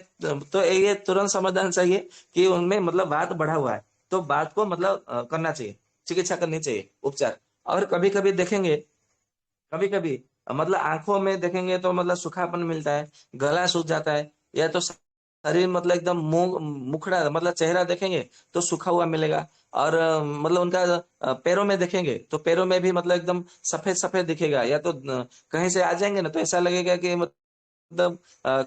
तो ये तुरंत समझ जाना चाहिए कि उनमें मतलब वात बढ़ा हुआ है। तो वात को मतलब करना चाहिए, चिकित्सा करनी चाहिए, उपचार। और कभी कभी देखेंगे, कभी कभी मतलब आंखों में देखेंगे तो मतलब सूखापन मिलता है, गला सूख जाता है, या तो शरीर मतलब एकदम मुंह मुखड़ा मतलब चेहरा देखेंगे तो सूखा हुआ मिलेगा। और मतलब उनका पैरों में देखेंगे तो पैरों में भी मतलब एकदम सफेद सफेद दिखेगा, या तो कहीं से आ जाएंगे ना तो ऐसा लगेगा कि मतलब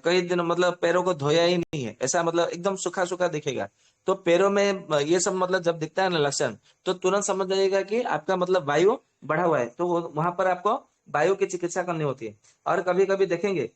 कई दिन मतलब पैरों को धोया ही नहीं है, ऐसा मतलब एकदम सूखा सूखा दिखेगा। तो पैरों में ये सब मतलब जब दिखता है ना लक्षण, तो तुरंत समझ जाइएगा कि आपका मतलब वायु बढ़ा हुआ है, तो वहां पर आपको वायु की चिकित्सा करनी होती है। और कभी कभी देखेंगे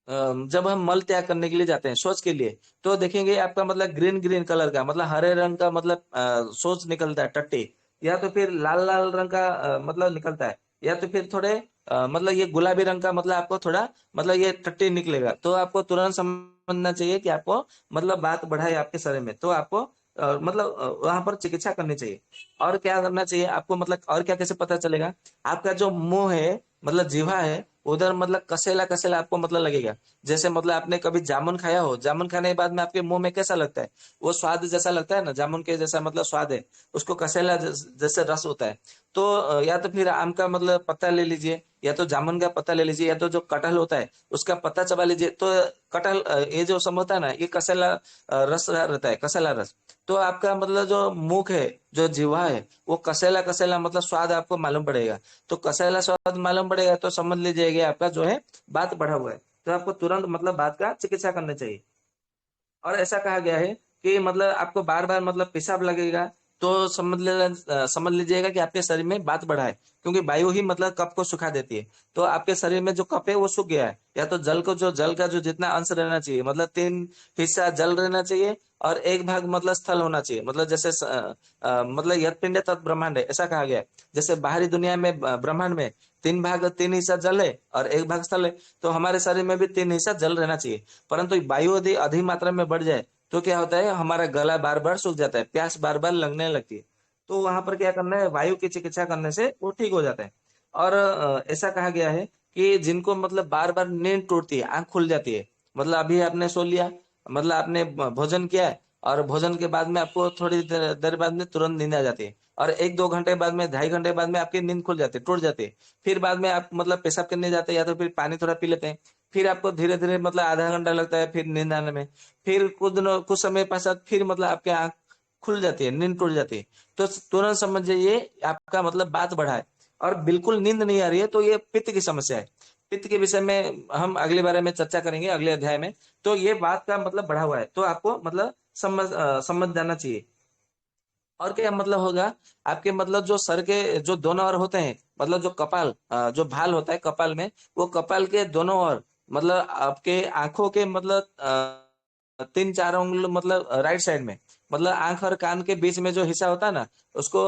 जब हम मल त्याग करने के लिए जाते हैं शौच के लिए, तो देखेंगे आपका मतलब ग्रीन ग्रीन कलर का मतलब हरे रंग का मतलब शौच निकलता है, टट्टी, या तो फिर लाल लाल रंग का मतलब निकलता है, या तो फिर थोड़े मतलब ये गुलाबी रंग का मतलब आपको थोड़ा मतलब ये टट्टी निकलेगा। तो आपको तुरंत समझना चाहिए कि आपको मतलब बात बढ़ाए आपके शरीर में, तो आपको मतलब वहां पर चिकित्सा करनी चाहिए। और क्या करना चाहिए आपको, मतलब और क्या कैसे पता चलेगा, आपका जो मुंह है मतलब जीवा है उधर मतलब कसेला कसेला आपको मतलब लगेगा। जैसे मतलब आपने कभी जामुन खाया हो, जामुन खाने के बाद में आपके मुंह में कैसा लगता है, वो स्वाद जैसा लगता है ना, जामुन के जैसा मतलब स्वाद है, उसको कसेला जैसे रस होता है। तो या तो फिर आम का मतलब पत्ता ले लीजिए, या तो जामुन का पत्ता ले लीजिए, या तो जो कटहल होता है उसका पत्ता चबा लीजिए। तो कटहल ये जो सब होता है ना, ये कसेला रस रहता है, कसेला रस। तो आपका मतलब जो मुख है, जो जीवा है, वो कसेला कसेला मतलब स्वाद आपको मालूम पड़ेगा। तो कसेला स्वाद मालूम पड़ेगा तो समझ लीजिएगा आपका जो है बात बढ़ा हुआ है। तो आपको तुरंत मतलब बात का चिकित्सा करना चाहिए। और ऐसा कहा गया है कि मतलब आपको बार बार मतलब पेशाब लगेगा, तो समझ लीजिएगा कि आपके शरीर में बात बढ़ा है, क्योंकि वायु ही मतलब कफ को सुखा देती है। तो आपके शरीर में जो कफ है वो सूख गया है, या तो जल का जो जितना अंश रहना चाहिए मतलब 3 हिस्सा जल रहना चाहिए, और एक भाग मतलब स्थल होना चाहिए। मतलब जैसे मतलब यत्पिंड तत् ब्रह्मांड है, ऐसा कहा गया है। जैसे बाहरी दुनिया में ब्रह्मांड में 3 भाग 3 हिस्सा जल है और एक भाग स्थल है, तो हमारे शरीर में भी 3 हिस्सा जल रहना चाहिए। परंतु वायु यदि अधिक मात्रा में बढ़ जाए तो क्या होता है, हमारा गला बार बार सूख जाता है, प्यास बार बार लगने लगती है। तो वहां पर क्या करना है, वायु की चिकित्सा करने से वो ठीक हो जाता है। और ऐसा कहा गया है कि जिनको मतलब बार बार नींद टूटती है, आंख खुल जाती है, मतलब अभी आपने सो लिया, मतलब आपने भोजन किया है, और भोजन के बाद में आपको थोड़ी देर बाद में तुरंत नींद आ जाती है, और 1-2 घंटे बाद में, 2.5 घंटे बाद में आपकी नींद खुल जाती है, टूट जाती है। फिर बाद में आप मतलब पेशाब करने जाते हैं, या तो फिर पानी थोड़ा पी लेते हैं, फिर आपको धीरे धीरे मतलब आधा घंटा लगता है फिर नींद आने में। फिर कुछ समय पश्चात फिर मतलब आपके आंख खुल जाती है, नींद टूट जाती है। तो तुरंत समझ जाइए आपका मतलब बात बढ़ा है। और बिल्कुल नींद नहीं आ रही है तो ये पित्त की समस्या है। पित्त के विषय में हम अगले बारे में चर्चा करेंगे, अगले अध्याय में। तो ये बात का मतलब बढ़ा हुआ है, तो आपको मतलब समझ जाना चाहिए। और क्या मतलब होगा, आपके मतलब जो सर के जो दोनों ओर होते हैं, मतलब जो कपाल जो भाल होता है कपाल में, वो कपाल के दोनों ओर मतलब आपके आंखों के मतलब 3-4 उंगल मतलब राइट साइड में, मतलब आंख और कान के बीच में जो हिस्सा होता है ना, उसको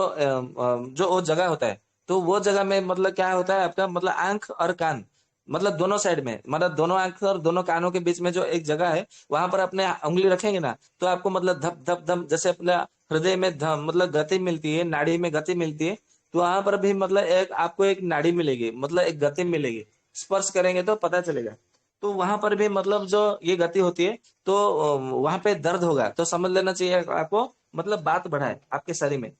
जो वो जगह होता है, तो वो जगह में मतलब क्या होता है आपका मतलब आंख और कान, मतलब दोनों साइड में, मतलब दोनों आंख और दोनों कानों के बीच में जो एक जगह है, वहां पर अपने उंगली रखेंगे ना, तो आपको मतलब धप धप धप जैसे अपना हृदय में मतलब गति मिलती है, नाड़ी में गति मिलती है, तो वहां पर भी मतलब एक आपको एक नाड़ी मिलेगी, मतलब एक गति मिलेगी, स्पर्श करेंगे तो पता चलेगा। तो वहां पर भी मतलब जो ये गति होती है, तो वहां पे दर्द होगा तो समझ लेना चाहिए आपको, मतलब बात बढ़ा है आपके शरीर में।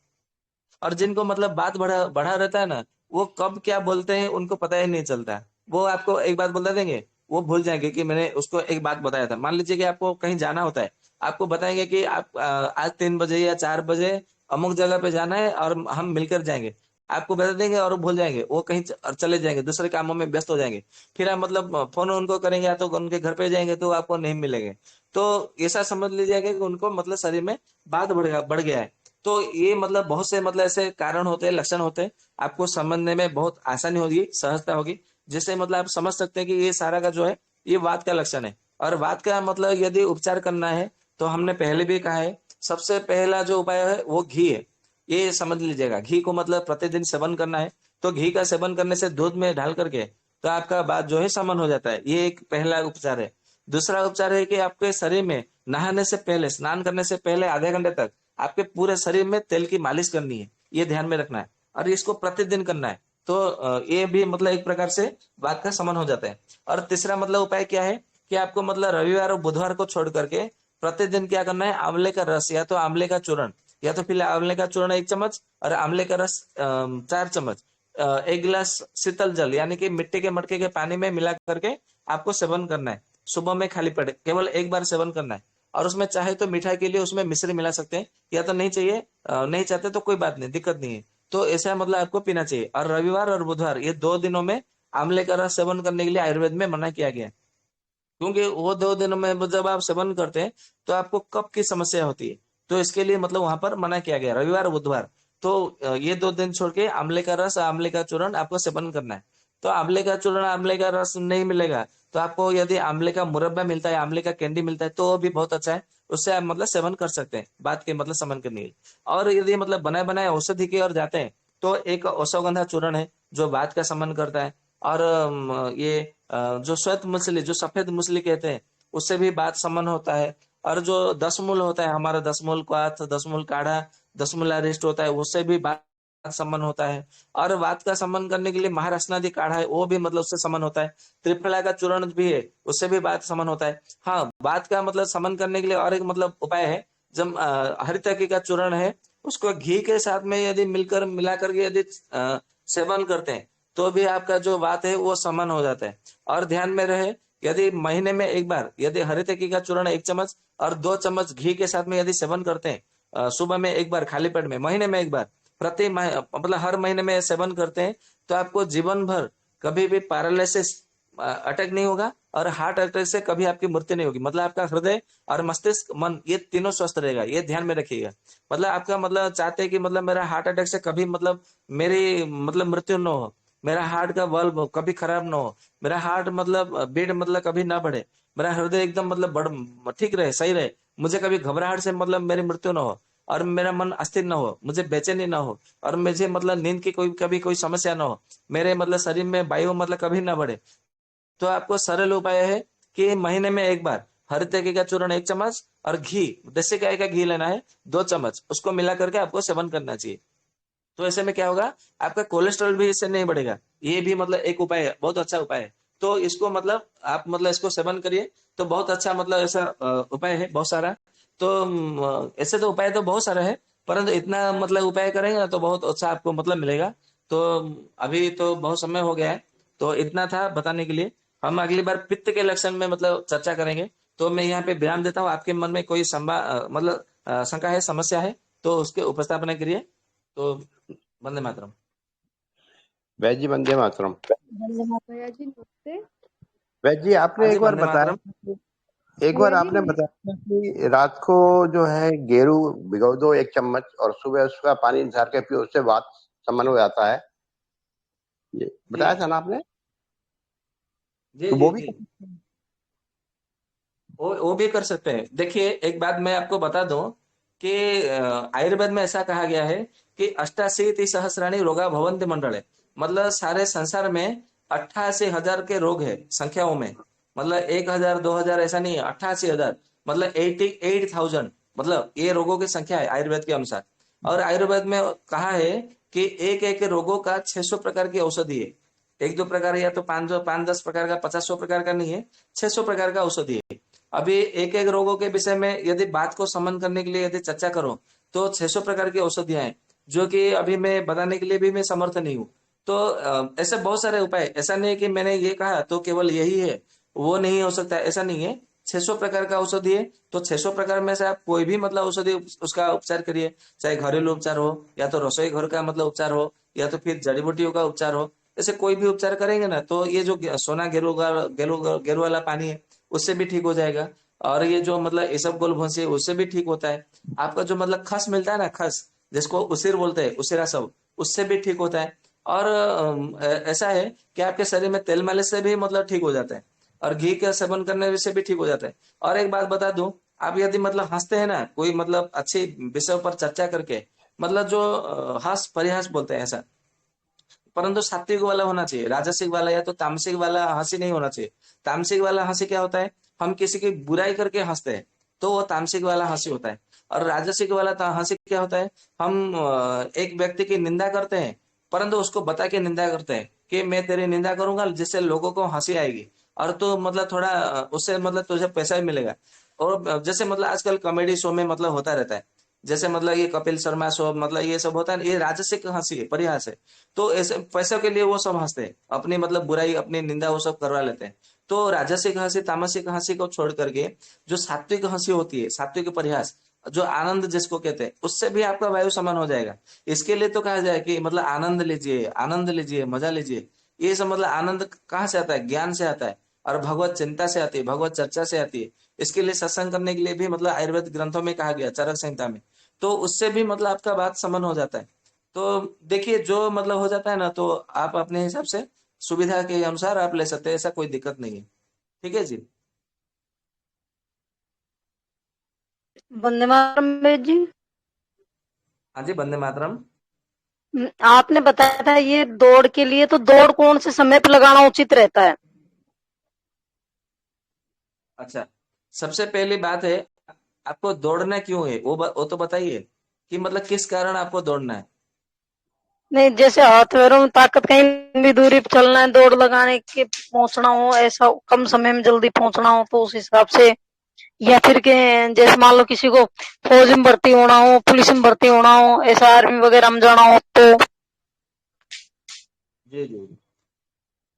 और जिनको मतलब बात बढ़ा बढ़ा रहता है ना, वो कब क्या बोलते हैं उनको पता ही नहीं चलता। वो आपको एक बात बता देंगे, वो भूल जाएंगे कि मैंने उसको एक बात बताया था। मान लीजिए कि आपको कहीं जाना होता है, आपको बताएंगे कि आप आज 3 बजे या 4 बजे अमुक जगह पे जाना है और हम मिलकर जाएंगे। आपको बता देंगे और वो भूल जाएंगे, वो कहीं चले जाएंगे, दूसरे कामों में व्यस्त हो जाएंगे। फिर आप मतलब फोन उनको करेंगे या तो उनके घर पे जाएंगे तो आपको नहीं मिलेंगे। तो ऐसा समझ लीजिएगा कि उनको मतलब शरीर में बात बढ़ गया है। तो ये मतलब बहुत से मतलब ऐसे कारण होते हैं, लक्षण होते हैं, आपको समझने में बहुत आसानी होगी, सहजता होगी, जिससे मतलब आप समझ सकते हैं कि ये सारा का जो है ये वात का लक्षण है। और वात का मतलब यदि उपचार करना है तो हमने पहले भी कहा है, सबसे पहला जो उपाय है वो घी है। ये समझ लीजिएगा, घी को मतलब प्रतिदिन सेवन करना है। तो घी का सेवन करने से दूध में डाल करके तो आपका बात जो है समन हो जाता है। ये एक पहला उपचार है। दूसरा उपचार है कि आपके शरीर में नहाने से पहले, स्नान करने से पहले आधे घंटे तक आपके पूरे शरीर में तेल की मालिश करनी है। ये ध्यान में रखना है और इसको प्रतिदिन करना है। तो ये भी मतलब एक प्रकार से बात का समन हो जाता है। और तीसरा मतलब उपाय क्या है कि आपको मतलब रविवार और बुधवार को छोड़ करके प्रतिदिन क्या करना है, आंवले का रस या तो आंवले का चूर्ण, या तो फिर आंवले का चूर्ण 1 चम्मच और आंवले का रस 4 चम्मच, 1 गिलास शीतल जल यानी कि मिट्टी के मटके के पानी में मिला करके आपको सेवन करना है। सुबह में खाली पेट केवल एक बार सेवन करना है। और उसमें चाहे तो मिठाई के लिए उसमें मिश्री मिला सकते हैं, या तो नहीं चाहिए, नहीं चाहते तो कोई बात नहीं, दिक्कत नहीं है। तो ऐसा मतलब आपको पीना चाहिए। और रविवार और बुधवार ये 2 दिनों में आंवले का रस सेवन करने के लिए आयुर्वेद में मना किया गया है। क्योंकि वो 2 दिनों में जब आप सेवन करते हैं तो आपको कफ की समस्या होती है। तो इसके लिए मतलब वहां पर मना किया गया रविवार बुधवार। तो ये 2 दिन छोड़ के आंवले का रस, आंवले का चूर्ण आपको सेवन करना है। तो आंवले का चूर्ण, आंवले का रस नहीं मिलेगा तो आपको यदि आंवले का मुरब्बा मिलता है, आंवले का कैंडी मिलता है तो वो भी बहुत अच्छा है। उससे आप मतलब सेवन कर सकते हैं बात के मतलब समन करने के लिए। और यदि मतलब बनाए बनाए औषधि की ओर जाते हैं तो एक अश्वगंधा चूर्ण है जो बात का समन करता है। और ये जो श्वेत मछली, जो सफेद मछली कहते हैं, उससे भी बात समन होता है। और जो 10 मूल होता है हमारा, 10 मूल क्वाथ, 10 मूल काढ़ा, 10 मूल अरिष्ट होता है, उससे भी बात समन होता है। और बात का समन करने के लिए महाराष्ट्रनादि काढ़ा है, वो भी मतलब उससे समन होता है। त्रिफला का चूर्ण भी है, उससे भी बात समन होता है। हाँ, बात का मतलब समन करने के लिए और एक मतलब उपाय है। जब हरितकी का चूर्ण है, उसको घी के साथ में यदि मिला करके यदि सेवन करते हैं तो भी आपका जो बात है वो समन हो जाता है। और ध्यान में रहे, यदि महीने में एक बार यदि हरितकी का चूर्ण 1 चम्मच और 2 चम्मच घी के साथ में यदि सेवन करते हैं, सुबह में एक बार खाली पेट में, महीने में एक बार, प्रति मतलब हर महीने में सेवन करते हैं, तो आपको जीवन भर कभी भी पैरालिसिस, अटैक नहीं होगा। और हार्ट अटैक से कभी आपकी मृत्यु नहीं होगी। मतलब आपका हृदय और मस्तिष्क, मन, ये तीनों स्वस्थ रहेगा। ये ध्यान में रखिएगा। मतलब आपका मतलब चाहते हैं कि मतलब मेरा हार्ट अटैक से कभी मतलब मेरी मतलब मृत्यु न हो, मेरा हार्ट का बल्ब कभी खराब ना हो, मेरा हार्ट मतलब बीट मतलब कभी ना बढ़े, मेरा हृदय एकदम मतलब बढ़ ठीक रहे, सही रहे, मुझे कभी घबराहट से मतलब मेरी मृत्यु ना हो, और मेरा मन अस्थिर ना हो, मुझे बेचैनी ना हो, और मुझे मतलब नींद की कोई कभी कोई समस्या ना हो, मेरे मतलब शरीर में वायु मतलब कभी ना बढ़े। तो आपको सरल उपाय है कि महीने में एक बार हरितकी का चूर्ण 1 चम्मच और घी, देसी गाय का घी लेना है 2 चम्मच, उसको मिला करके आपको सेवन करना चाहिए। तो ऐसे में क्या होगा, आपका कोलेस्ट्रॉल भी इससे नहीं बढ़ेगा। ये भी मतलब एक उपाय है, बहुत अच्छा उपाय है। तो इसको मतलब आप मतलब इसको सेवन करिए तो बहुत अच्छा मतलब ऐसा उपाय है बहुत सारा। तो ऐसे तो उपाय तो बहुत सारा है, परंतु इतना मतलब उपाय करेंगे ना तो बहुत अच्छा आपको मतलब मिलेगा। तो अभी तो बहुत समय हो गया है, तो इतना था बताने के लिए। हम अगली बार पित्त के लक्षण में मतलब चर्चा करेंगे। तो मैं यहाँ पे विराम देता हूँ। आपके मन में कोई मतलब शंका है, समस्या है तो उसके उपस्थापना करिए। तो वंदे मातरम। वैद्य जी वंदे मातरम। भैया जी नमस्ते। वैद्य जी आपने हाँ जी, एक बार वंदे बताया मातरम। था एक बार भैया जी आपने बताया था कि रात को जो है गेरू भिगो दो 1 चम्मच और सुबह उसका पानी झाड़ के पियो, उससे वात समन हो जाता है, ये जी बताया था ना आपने? जी तो जी वो भी जी, वो भी कर सकते हैं। देखिए एक बात मैं आपको बता दूं कि आयुर्वेद में ऐसा कहा गया है कि 88 सहस्राणी रोगा भवन्ति मंडले। मतलब सारे संसार में 88,000 के रोग है संख्याओं में। मतलब 1,000 2,000 ऐसा नहीं है, 88,000 मतलब 88,000, मतलब ये रोगों की संख्या है आयुर्वेद के अनुसार। और आयुर्वेद में कहा है कि एक एक रोगों का 600 प्रकार की औषधि है। एक दो प्रकार या तो 510 प्रकार का, 50 प्रकार का नहीं है, 600 प्रकार का औषधि है। अभी एक एक रोगों के विषय में यदि बात को समन करने के लिए यदि चर्चा करो तो 600 प्रकार की औषधियां हैं, जो कि अभी मैं बताने के लिए भी मैं समर्थ नहीं हूँ। तो ऐसे बहुत सारे उपाय, ऐसा नहीं है कि मैंने ये कहा तो केवल यही है, वो नहीं हो सकता, ऐसा नहीं है। 600 प्रकार का औषधि है, तो 600 प्रकार में से आप कोई भी मतलब औषधि उसका उपचार करिए, चाहे घरेलू उपचार हो या तो रसोई घर का मतलब उपचार हो या तो फिर जड़ी बूटियों का उपचार हो, ऐसे कोई भी उपचार करेंगे ना तो ये जो सोना गेरू गेरू गेरू वाला पानी है उससे भी ठीक हो जाएगा। और ये जो मतलब इसबगोल भुंसी है उससे भी ठीक होता है। आपका जो मतलब खस मिलता है ना, खस जिसको उसिर बोलते हैं, उसिरा सब, उससे भी ठीक होता है। और ऐसा है कि आपके शरीर में तेल मालिश से भी मतलब ठीक हो जाता है, और घी का सेवन करने से भी ठीक हो जाता है। और एक बात बता दूं, आप यदि मतलब हंसते हैं ना कोई मतलब अच्छे विषय पर चर्चा करके, मतलब जो हास परिहास बोलते हैं ऐसा, परंतु सात्विक वाला होना चाहिए, राजसिक वाला या तो तामसिक वाला हंसी नहीं होना चाहिए। तामसिक वाला हंसी क्या होता है, हम किसी की बुराई करके हंसते हैं तो वो तामसिक वाला हंसी होता है। और राजसिक वाला हंसी क्या होता है, हम एक व्यक्ति की निंदा करते हैं परंतु उसको बता के निंदा करते हैं कि मैं तेरी निंदा करूंगा जिससे लोगों को हंसी आएगी, और तो मतलब थोड़ा उससे मतलब तुझे पैसा भी मिलेगा। और जैसे मतलब आजकल कॉमेडी शो में मतलब होता रहता है, जैसे मतलब ये कपिल शर्मा शो, मतलब ये सब होता है, ये राजसिक हंसी है, परिहास है। तो ऐसे पैसों के लिए वो सब हंसते हैं, अपनी मतलब बुराई अपनी निंदा वो सब करवा लेते हैं। तो राजसिक हंसी तामसिक हंसी को छोड़ करके जो सात्विक हंसी होती है, सात्विक परिहास, जो आनंद जिसको कहते हैं, उससे भी आपका वायु समान हो जाएगा। इसके लिए तो कहा जाए कि मतलब आनंद लीजिए, आनंद लीजिए, मजा लीजिए। ये सब मतलब आनंद कहाँ से आता है, ज्ञान से आता है, और भगवत चिंता से आती है, भगवत चर्चा से आती है। इसके लिए सत्संग करने के लिए भी मतलब आयुर्वेद ग्रंथों में कहा गया, चरक संहिता में। तो उससे भी मतलब आपका बात समन हो जाता है। तो देखिए जो मतलब हो जाता है ना, तो आप अपने हिसाब से सुविधा के अनुसार आप ले सकते हैं, ऐसा कोई दिक्कत नहीं है। ठीक है जी। वंदे मातरम वेद जी। हाँ जी, वंदे मातरम। आपने बताया था ये दौड़ के लिए, तो दौड़ कौन से समय पे लगाना उचित रहता है? अच्छा, सबसे पहली बात है, आपको दौड़ना क्यों है वो तो बताइए, कि मतलब किस कारण आपको दौड़ना है। नहीं, जैसे हाथ पैरों में ताकत, कहीं भी दूरी पे चलना है, दौड़ लगाने के पहुंचना हो, ऐसा कम समय में जल्दी पहुंचना हो तो उस हिसाब से, या फिर के जैसे मान लो किसी को फौज में भर्ती होना हो, पुलिस में भर्ती होना हो, ऐसा आर्मी वगैरह में जाना हो तो। जी जी।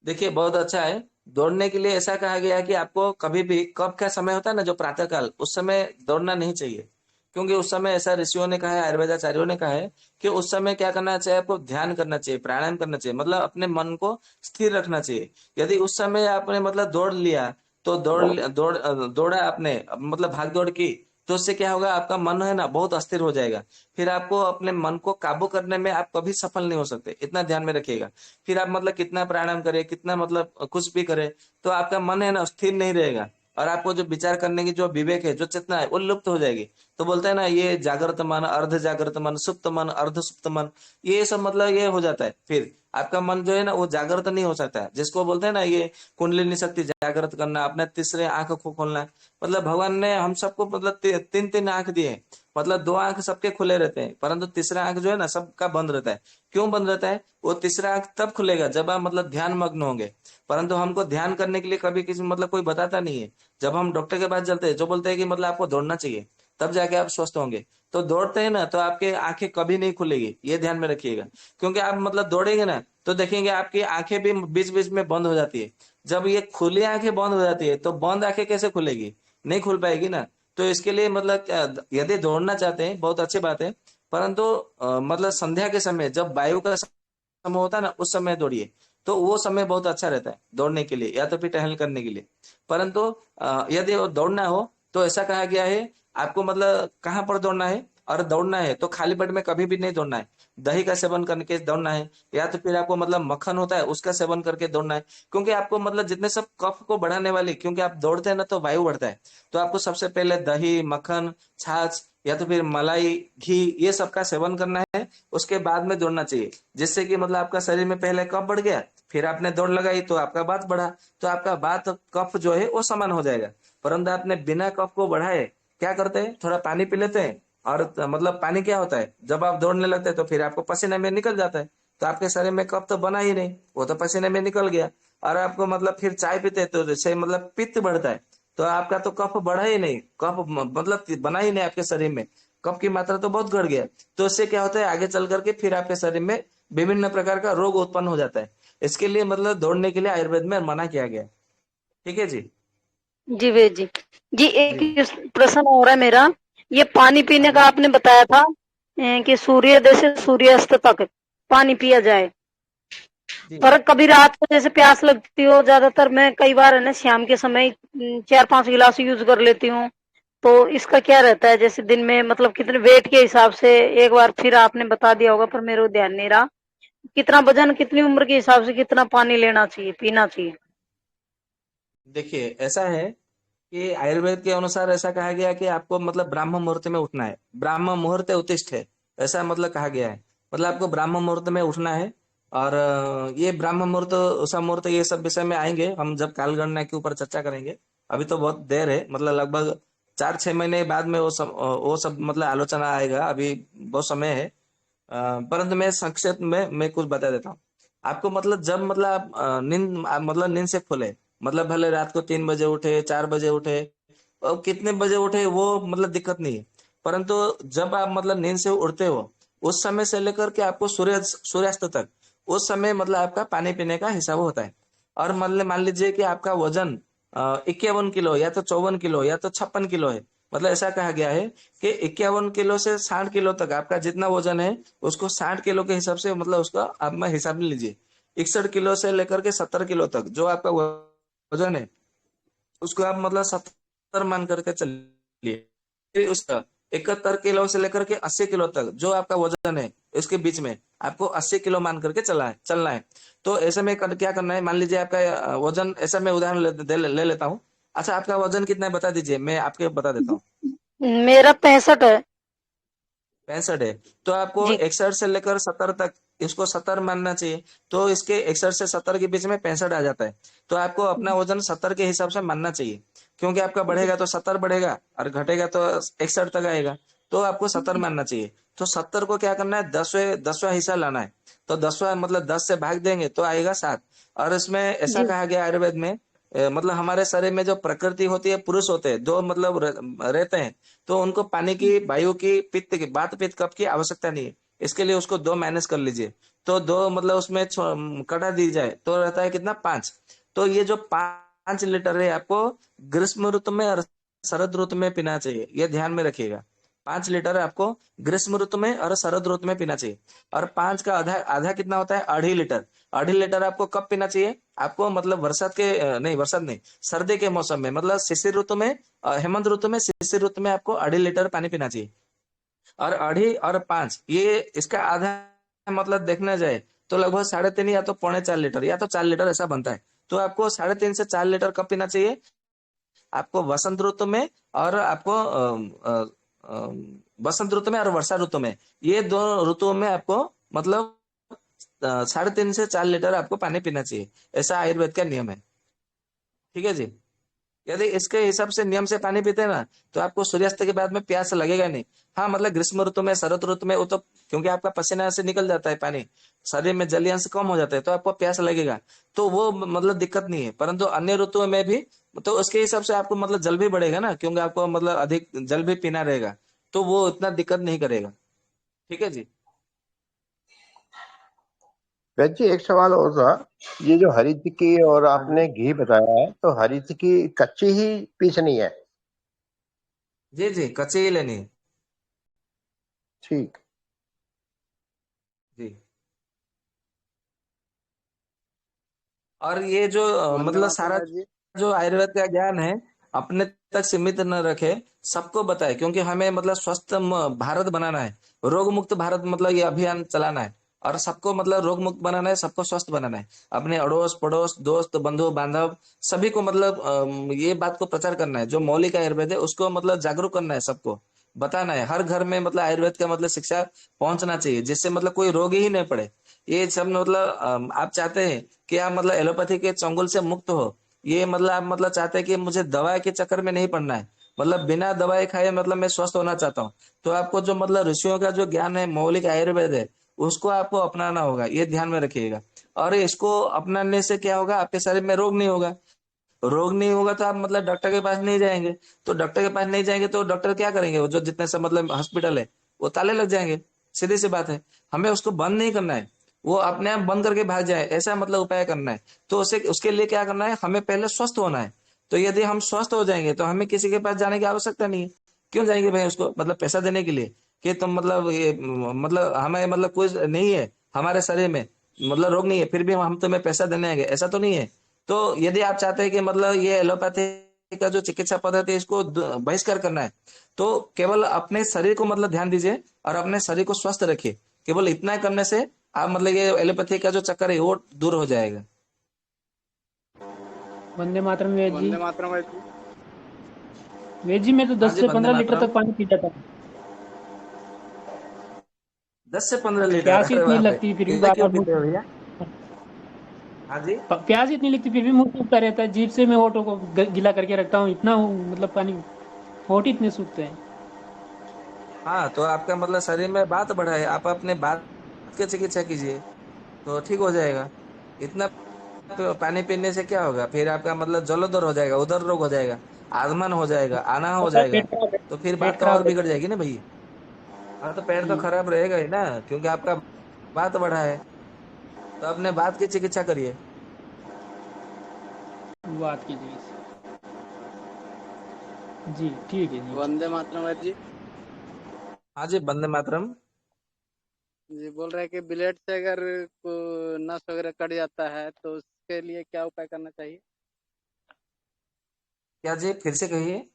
देखिए बहुत अच्छा है। दौड़ने के लिए ऐसा कहा गया है कि आपको कभी भी, कब का समय होता है ना जो प्रातः काल, उस समय दौड़ना नहीं चाहिए। क्योंकि उस समय ऐसा ऋषियों ने कहा है, आयुर्वेदाचार्यों ने कहा है कि उस समय क्या करना चाहिए, आपको ध्यान करना चाहिए, प्राणायाम करना चाहिए, मतलब अपने मन को स्थिर रखना चाहिए। यदि उस समय आपने मतलब दौड़ लिया, तो दौड़ा आपने मतलब भाग दौड़ की, तो उससे क्या होगा, आपका मन है ना बहुत अस्थिर हो जाएगा। फिर आपको अपने मन को काबू करने में आप कभी सफल नहीं हो सकते, इतना ध्यान में रखिएगा। फिर आप मतलब कितना प्राणायाम करें, कितना मतलब कुछ भी करें, तो आपका मन है ना स्थिर नहीं रहेगा, और आपको जो विचार करने की जो विवेक है, जो चेतना है, वो लुप्त हो जाएगी। तो बोलते हैं ना, ये जागृत मन, अर्ध जागृत मन, सुप्त मन, अर्ध सुप्त मन, ये सब मतलब ये हो जाता है। फिर आपका मन जो है ना वो जागृत नहीं हो सकता है, जिसको बोलते हैं ना ये कुंडलिनी शक्ति जागृत करना, अपने तीसरे आंख को खोलना। मतलब भगवान ने हम सबको मतलब तीन तीन आंख दिए हैं। मतलब दो आंख सबके खुले रहते हैं, परंतु तीसरा आंख जो है ना सबका बंद रहता है। क्यों बंद रहता है, वो तीसरा आंख तब खुलेगा जब आप मतलब ध्यान मग्न होंगे। परंतु हमको ध्यान करने के लिए कभी किसी मतलब कोई बताता नहीं है। जब हम डॉक्टर के पास चलते हैं, जो बोलते हैं कि मतलब आपको दौड़ना चाहिए, तब जाके आप स्वस्थ होंगे। तो दौड़ते हैं ना तो आपके आंखें कभी नहीं खुलेगी, ये ध्यान में रखिएगा। क्योंकि आप मतलब दौड़ेंगे ना तो देखेंगे आपकी आंखें भी बीच बीच में बंद हो जाती है। जब ये खुली आंखें बंद हो जाती है तो बंद आंखें कैसे खुलेगी, नहीं खुल पाएगी ना। तो इसके लिए मतलब यदि दौड़ना चाहते हैं बहुत अच्छी बात है, परंतु मतलब संध्या के समय जब वायु का समय होता है ना, उस समय दौड़िए। तो वो समय बहुत अच्छा रहता है दौड़ने के लिए या तो फिर टहल करने के लिए। परंतु यदि वो दौड़ना हो तो ऐसा कहा गया है, आपको मतलब कहाँ पर दौड़ना है, और दौड़ना है तो खाली पेट में कभी भी नहीं दौड़ना है। दही का सेवन करके दौड़ना है, या तो फिर आपको मतलब मक्खन होता है उसका सेवन करके दौड़ना है। क्योंकि आपको मतलब जितने सब कफ को बढ़ाने वाली, क्योंकि आप दौड़ते हैं ना तो वायु बढ़ता है। तो आपको सबसे पहले दही, मक्खन, छाछ या तो फिर मलाई, घी, ये सब का सेवन करना है। उसके बाद में दौड़ना चाहिए, जिससे कि मतलब आपका शरीर में पहले कफ बढ़ गया, फिर आपने दौड़ लगाई तो आपका बात बढ़ा, तो आपका बात कफ जो है वो समान हो जाएगा। परंतु आपने बिना कफ को बढ़ाए क्या करते हैं, थोड़ा पानी पी लेते हैं, और मतलब पानी क्या होता है, जब आप दौड़ने लगते हैं तो फिर आपको पसीने में निकल जाता है, तो आपके शरीर में कफ तो बना ही नहीं, वो तो पसीने में निकल गया। और आपको मतलब फिर चाय पीते हैं तो जैसे मतलब पित्त बढ़ता है, तो आपका तो कफ बढ़ा ही नहीं, कफ मतलब बना ही नहीं आपके शरीर में, कफ की मात्रा तो बहुत घट गया। तो इससे क्या होता है, आगे चल करके फिर आपके शरीर में विभिन्न प्रकार का रोग उत्पन्न हो जाता है। इसके लिए मतलब दौड़ने के लिए आयुर्वेद में मना किया गया है। ठीक है जी। जी वेद जी। जी एक जी प्रश्न हो रहा है मेरा, ये पानी हाँ पीने का जी। आपने बताया था कि सूर्योदय से सूर्यास्त तक पानी पिया जाए, जी पर कभी रात को जैसे प्यास लगती हो, ज्यादातर मैं कई बार है ना शाम के समय 4-5 गिलास यूज कर लेती हूँ, तो इसका क्या रहता है, जैसे दिन में मतलब कितने वेट के हिसाब से, एक बार फिर आपने बता दिया होगा पर मेरे को ध्यान नहीं रहा, कितना वजन कितनी उम्र के हिसाब से कितना पानी लेना चाहिए, पीना चाहिए। देखिए ऐसा है कि आयुर्वेद के अनुसार ऐसा कहा गया है कि आपको मतलब ब्राह्म मुहूर्त में उठना है, ब्राह्म मुहूर्त उत्तिष्ठ है, ऐसा मतलब कहा गया है। मतलब आपको ब्राह्म मुहूर्त में उठना है। और ये ब्राह्म मुहूर्त उषा मुहूर्त ये सब विषय में आएंगे हम जब कालगणना के ऊपर चर्चा करेंगे। अभी तो बहुत देर है, मतलब लगभग 4-6 महीने बाद में वो सब मतलब आलोचना आएगा, अभी बहुत समय है। परंतु मैं संक्षेप में मैं कुछ बता देता हूँ आपको। मतलब जब मतलब आप मतलब नींद से खुले, मतलब भले रात को 3 बजे उठे, 4 बजे उठे, और कितने बजे उठे वो मतलब दिक्कत नहीं है। परंतु जब आप मतलब नींद से उठते हो, उस समय से लेकर के आपको सूर्यास्त तक, उस समय मतलब आपका पानी पीने का हिसाब होता है। और मतलब मान लीजिए कि आपका वजन 51 किलो या तो 54 किलो या तो 56 किलो है। मतलब ऐसा कहा गया है कि 51 किलो से 60 किलो तक आपका जितना वजन है, उसको 60 किलो के हिसाब से मतलब उसका आप में हिसाब में लीजिए। 61 किलो से लेकर के 70 किलो तक जो आपका वजन है, उसको आप मतलब 70 मान करके चलिए। फिर उसका 71 किलो से लेकर के 80 किलो तक जो आपका वजन है, इसके बीच में आपको 80 किलो मान करके चलना है। तो ऐसे में क्या करना है, मान लीजिए आपका वजन, ऐसा मैं उदाहरण ले लेता हूँ। अच्छा आपका वजन कितना है बता दीजिए, मैं आपके बता देता हूँ। मेरा 65 है। 65 है। तो आपको जी 61 से लेकर 70 तक, इसको 70 मानना चाहिए। तो इसके 61 से 70 के बीच में 65 आ जाता है। तो आपको अपना वजन 70 के हिसाब से मानना चाहिए, क्योंकि आपका जी बढ़ेगा तो 70 बढ़ेगा और घटेगा तो 61 तक आएगा। तो आपको 70 मानना चाहिए। तो 70 को क्या करना है, 10वां हिस्सा लाना है। तो 10वां मतलब 10 से भाग देंगे तो आएगा 7। और इसमें ऐसा जी कहा गया आयुर्वेद में, मतलब हमारे शरीर में जो प्रकृति होती है, पुरुष होते हैं जो मतलब रहते हैं, तो उनको पानी की, वायु की, पित्त की, वात पित्त कफ की आवश्यकता नहीं है। इसके लिए उसको 2 माइनस कर लीजिए। तो 2 मतलब उसमें कटा दी जाए तो रहता है कितना, 5। तो ये जो 5 लीटर है आपको ग्रीष्म ऋतु में और शरद ऋतु में पीना चाहिए, ये ध्यान में रखिएगा। 5 लीटर आपको ग्रीष्म ऋतु में और शरद ऋतु में पीना चाहिए। और 5 का आधा आधा कितना होता है, 2.5 लीटर। 2.5 लीटर आपको कब पीना चाहिए, आपको मतलब बरसात के नहीं, बरसात नहीं, सर्दी के मौसम में, मतलब शिशिर ऋतु में, हेमंत ऋतु में, शिशिर ऋतु में आपको 2.5 लीटर पानी पीना चाहिए। और 2.5 और 5 ये इसका आधा, मतलब देखना जाए तो लगभग 3.5 या तो 3.25 लीटर या तो 4 लीटर ऐसा बनता है। तो आपको 3.5 से 4 लीटर कब पीना चाहिए, आपको वसंत ऋतु में, और आपको वसंत ऋतु में और वर्षा ऋतु में, ये दोनों ऋतुओं में आपको मतलब 3.5 से 4 लीटर आपको पानी पीना चाहिए। ऐसा आयुर्वेद का नियम है। ठीक है जी। यदि इसके हिसाब से नियम से पानी पीते हैं ना, तो आपको सूर्यास्त के बाद में प्यास लगेगा नहीं। हाँ मतलब ग्रीष्म ऋतु में, शरद ऋतु में वो तो क्योंकि आपका पसीना से निकल जाता है, पानी शरीर में जलीय अंश कम हो जाता है, तो आपको प्यास लगेगा, तो वो मतलब दिक्कत नहीं है। परंतु अन्य ऋतुओं में भी, तो उसके हिसाब से आपको मतलब जल भी बढ़ेगा ना, क्योंकि आपको मतलब अधिक जल भी पीना रहेगा, तो वो इतना दिक्कत नहीं करेगा। ठीक है जी। वैद्य जी एक सवाल और था, ये जो हरी टिक्की और हाँ जी। आपने घी बताया है, तो हरी टिक्की कच्ची ही पीसनी है? जी जी, कच्ची ही लेनी है। ठीक। जी। और ये जो मतलब मतलब आपका सारा वैद्य जी। जो आयुर्वेद का ज्ञान है, अपने तक सीमित न रखे, सबको बताए, क्योंकि हमें मतलब स्वस्थ भारत बनाना है, रोग मुक्त भारत, मतलब ये अभियान चलाना है। और सबको मतलब रोग मुक्त बनाना है, सबको स्वस्थ बनाना है। अपने अड़ोस पड़ोस, दोस्त बंधु बांधव, सभी को मतलब ये बात को प्रचार करना है, जो मौलिक आयुर्वेद है उसको मतलब जागरूक करना है, सबको बताना है। हर घर में मतलब आयुर्वेद का मतलब शिक्षा पहुंचना चाहिए, जिससे मतलब कोई रोग ही नहीं पड़े। ये सब मतलब आप चाहते हैं कि आप मतलब एलोपैथी के चंगुल से मुक्त हो, ये मतलब आप मतलब चाहते हैं कि मुझे दवा के चक्कर में नहीं पड़ना है, मतलब बिना दवाई खाए मतलब मैं स्वस्थ होना चाहता हूँ, तो आपको जो मतलब ऋषियों का जो ज्ञान है, मौलिक आयुर्वेद है, उसको आपको अपनाना होगा, ये ध्यान में रखिएगा। और इसको अपनाने से क्या होगा, आपके शरीर में रोग नहीं होगा। रोग नहीं होगा तो आप मतलब डॉक्टर के पास नहीं जाएंगे। तो डॉक्टर के पास नहीं जाएंगे तो डॉक्टर क्या करेंगे, वो जो जितने सब मतलब हॉस्पिटल है वो ताले लग जाएंगे। सीधी सी बात है। हमें उसको बंद नहीं करना है, वो अपने आप बंद करके भाग जाए, ऐसा मतलब उपाय करना है। तो उसे उसके लिए क्या करना है, हमें पहले स्वस्थ होना है। तो यदि हम स्वस्थ हो जाएंगे तो हमें किसी के पास जाने की आवश्यकता नहीं है। क्यों जाएंगे भाई उसको, मतलब पैसा देने के लिए कि तुम मतलब ये मतलब हमें मतलब कोई नहीं है हमारे शरीर में, मतलब रोग नहीं है, फिर भी हम तुम्हें पैसा देने आएंगे, ऐसा तो नहीं है। तो यदि आप चाहते हैं कि मतलब ये एलोपैथी का जो चिकित्सा पद्धति है इसको बहिष्कार करना है, तो केवल अपने शरीर को मतलब ध्यान दीजिए और अपने शरीर को स्वस्थ रखिए। केवल इतना करने से आप मतलब ये एलोपैथी का जो चक्कर है वो दूर हो जाएगा। वंदे मातरम वेद जी। वंदे मातरम भाई जी। वेद जी मैं तो हाँ 10 जी, से वंदे 15 लीटर मातरम। तक पानी पी जाता हूँ। 10 से 15 लीटर, प्यास ही अरे इतनी बाप रे, लगती है फिर भी इतना बार क्यों बार पीते मुंह, हो भैया? हाँ जी। प्यास ही इतनी लगती फिर भी मुंह सूखता रहता है, जीभ से मैं होठों को गीला करके रखता हूँ, इतना मतलब पानी, होठ ही इतने सूखते हैं। हाँ, तो आपका मतलब शरीर में बात बढ़ा है, आप अपने बात की चिकित्सा कीजिए तो ठीक हो जाएगा। इतना पानी पीने से क्या होगा, फिर आपका मतलब जलोदर हो जाएगा, उदर रोग हो जाएगा, आगमन हो जाएगा, आना हो होता है जाएगा। पेट खराब है, तो फिर पेट बात तो खराब और बिगड़ रहता जाएगी ना भाई। हाँ, तो पेट तो है। खराब रहेगा ही ना, क्योंकि आपका बात बढ़ा है। तो अपने बात की चिकित्सा करिए। बात कीजिए इसे। जी ठीक है जी। वंदे मातरम भाई जी। हाँ जी, वंदे मातरम। जी बोल रहे हैं कि ब्लेड से अगर को नस वगैरह कट जाता है तो उसके लिए क्या उपाय करना चाहिए? क्या जी, फिर से कहिए।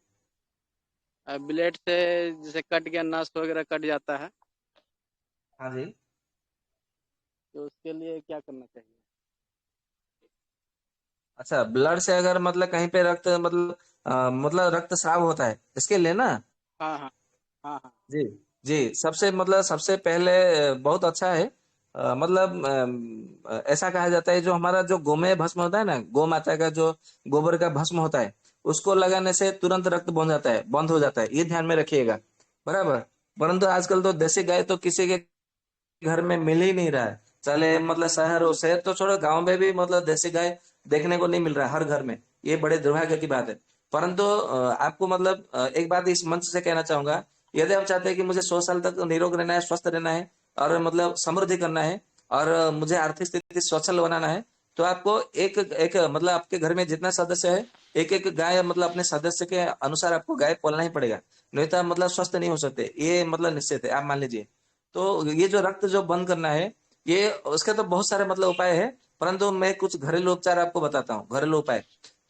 ब्लेड से जैसे कट गया, नस वगैरह कट जाता है, हाँ जी। तो उसके लिए क्या करना चाहिए? अच्छा, ब्लड से अगर मतलब कहीं पे रक्त मतलब मतलब रक्त स्राव होता है इसके लिए ना? हाँ हाँ। हाँ हाँ। जी। जी, सबसे मतलब सबसे पहले बहुत अच्छा है। मतलब ऐसा कहा जाता है, जो हमारा जो गोमेय भस्म होता है ना, गौ माता का जो गोबर का भस्म होता है, उसको लगाने से तुरंत रक्त बंध जाता है, बंद हो जाता है, ये ध्यान में रखिएगा। बराबर। परंतु आजकल तो देसी गाय तो किसी के घर में मिल ही नहीं रहा है। चले मतलब शहर हो, शहर तो छोड़ो, गांव में भी मतलब देसी गाय देखने को नहीं मिल रहा है हर घर में। ये बड़े दुर्भाग्य की बात है। परंतु आपको मतलब एक बात इस मंच से कहना चाहूंगा, यदि आप चाहते हैं कि मुझे 100 साल तक निरोग रहना है, स्वस्थ रहना है और मतलब समृद्धि करना है और मुझे आर्थिक स्थिति स्वच्छल बनाना है, तो आपको एक एक मतलब आपके घर में जितना सदस्य है, एक एक गाय मतलब अपने सदस्य के अनुसार आपको गाय पालना ही पड़ेगा। नहीं तो आप मतलब स्वस्थ नहीं हो सकते, ये मतलब निश्चित है, आप मान लीजिए। तो ये जो रक्त जो बंद करना है, ये उसके तो बहुत सारे मतलब उपाय है, परंतु मैं कुछ घरेलू उपचार आपको बताता हूँ, घरेलू उपाय।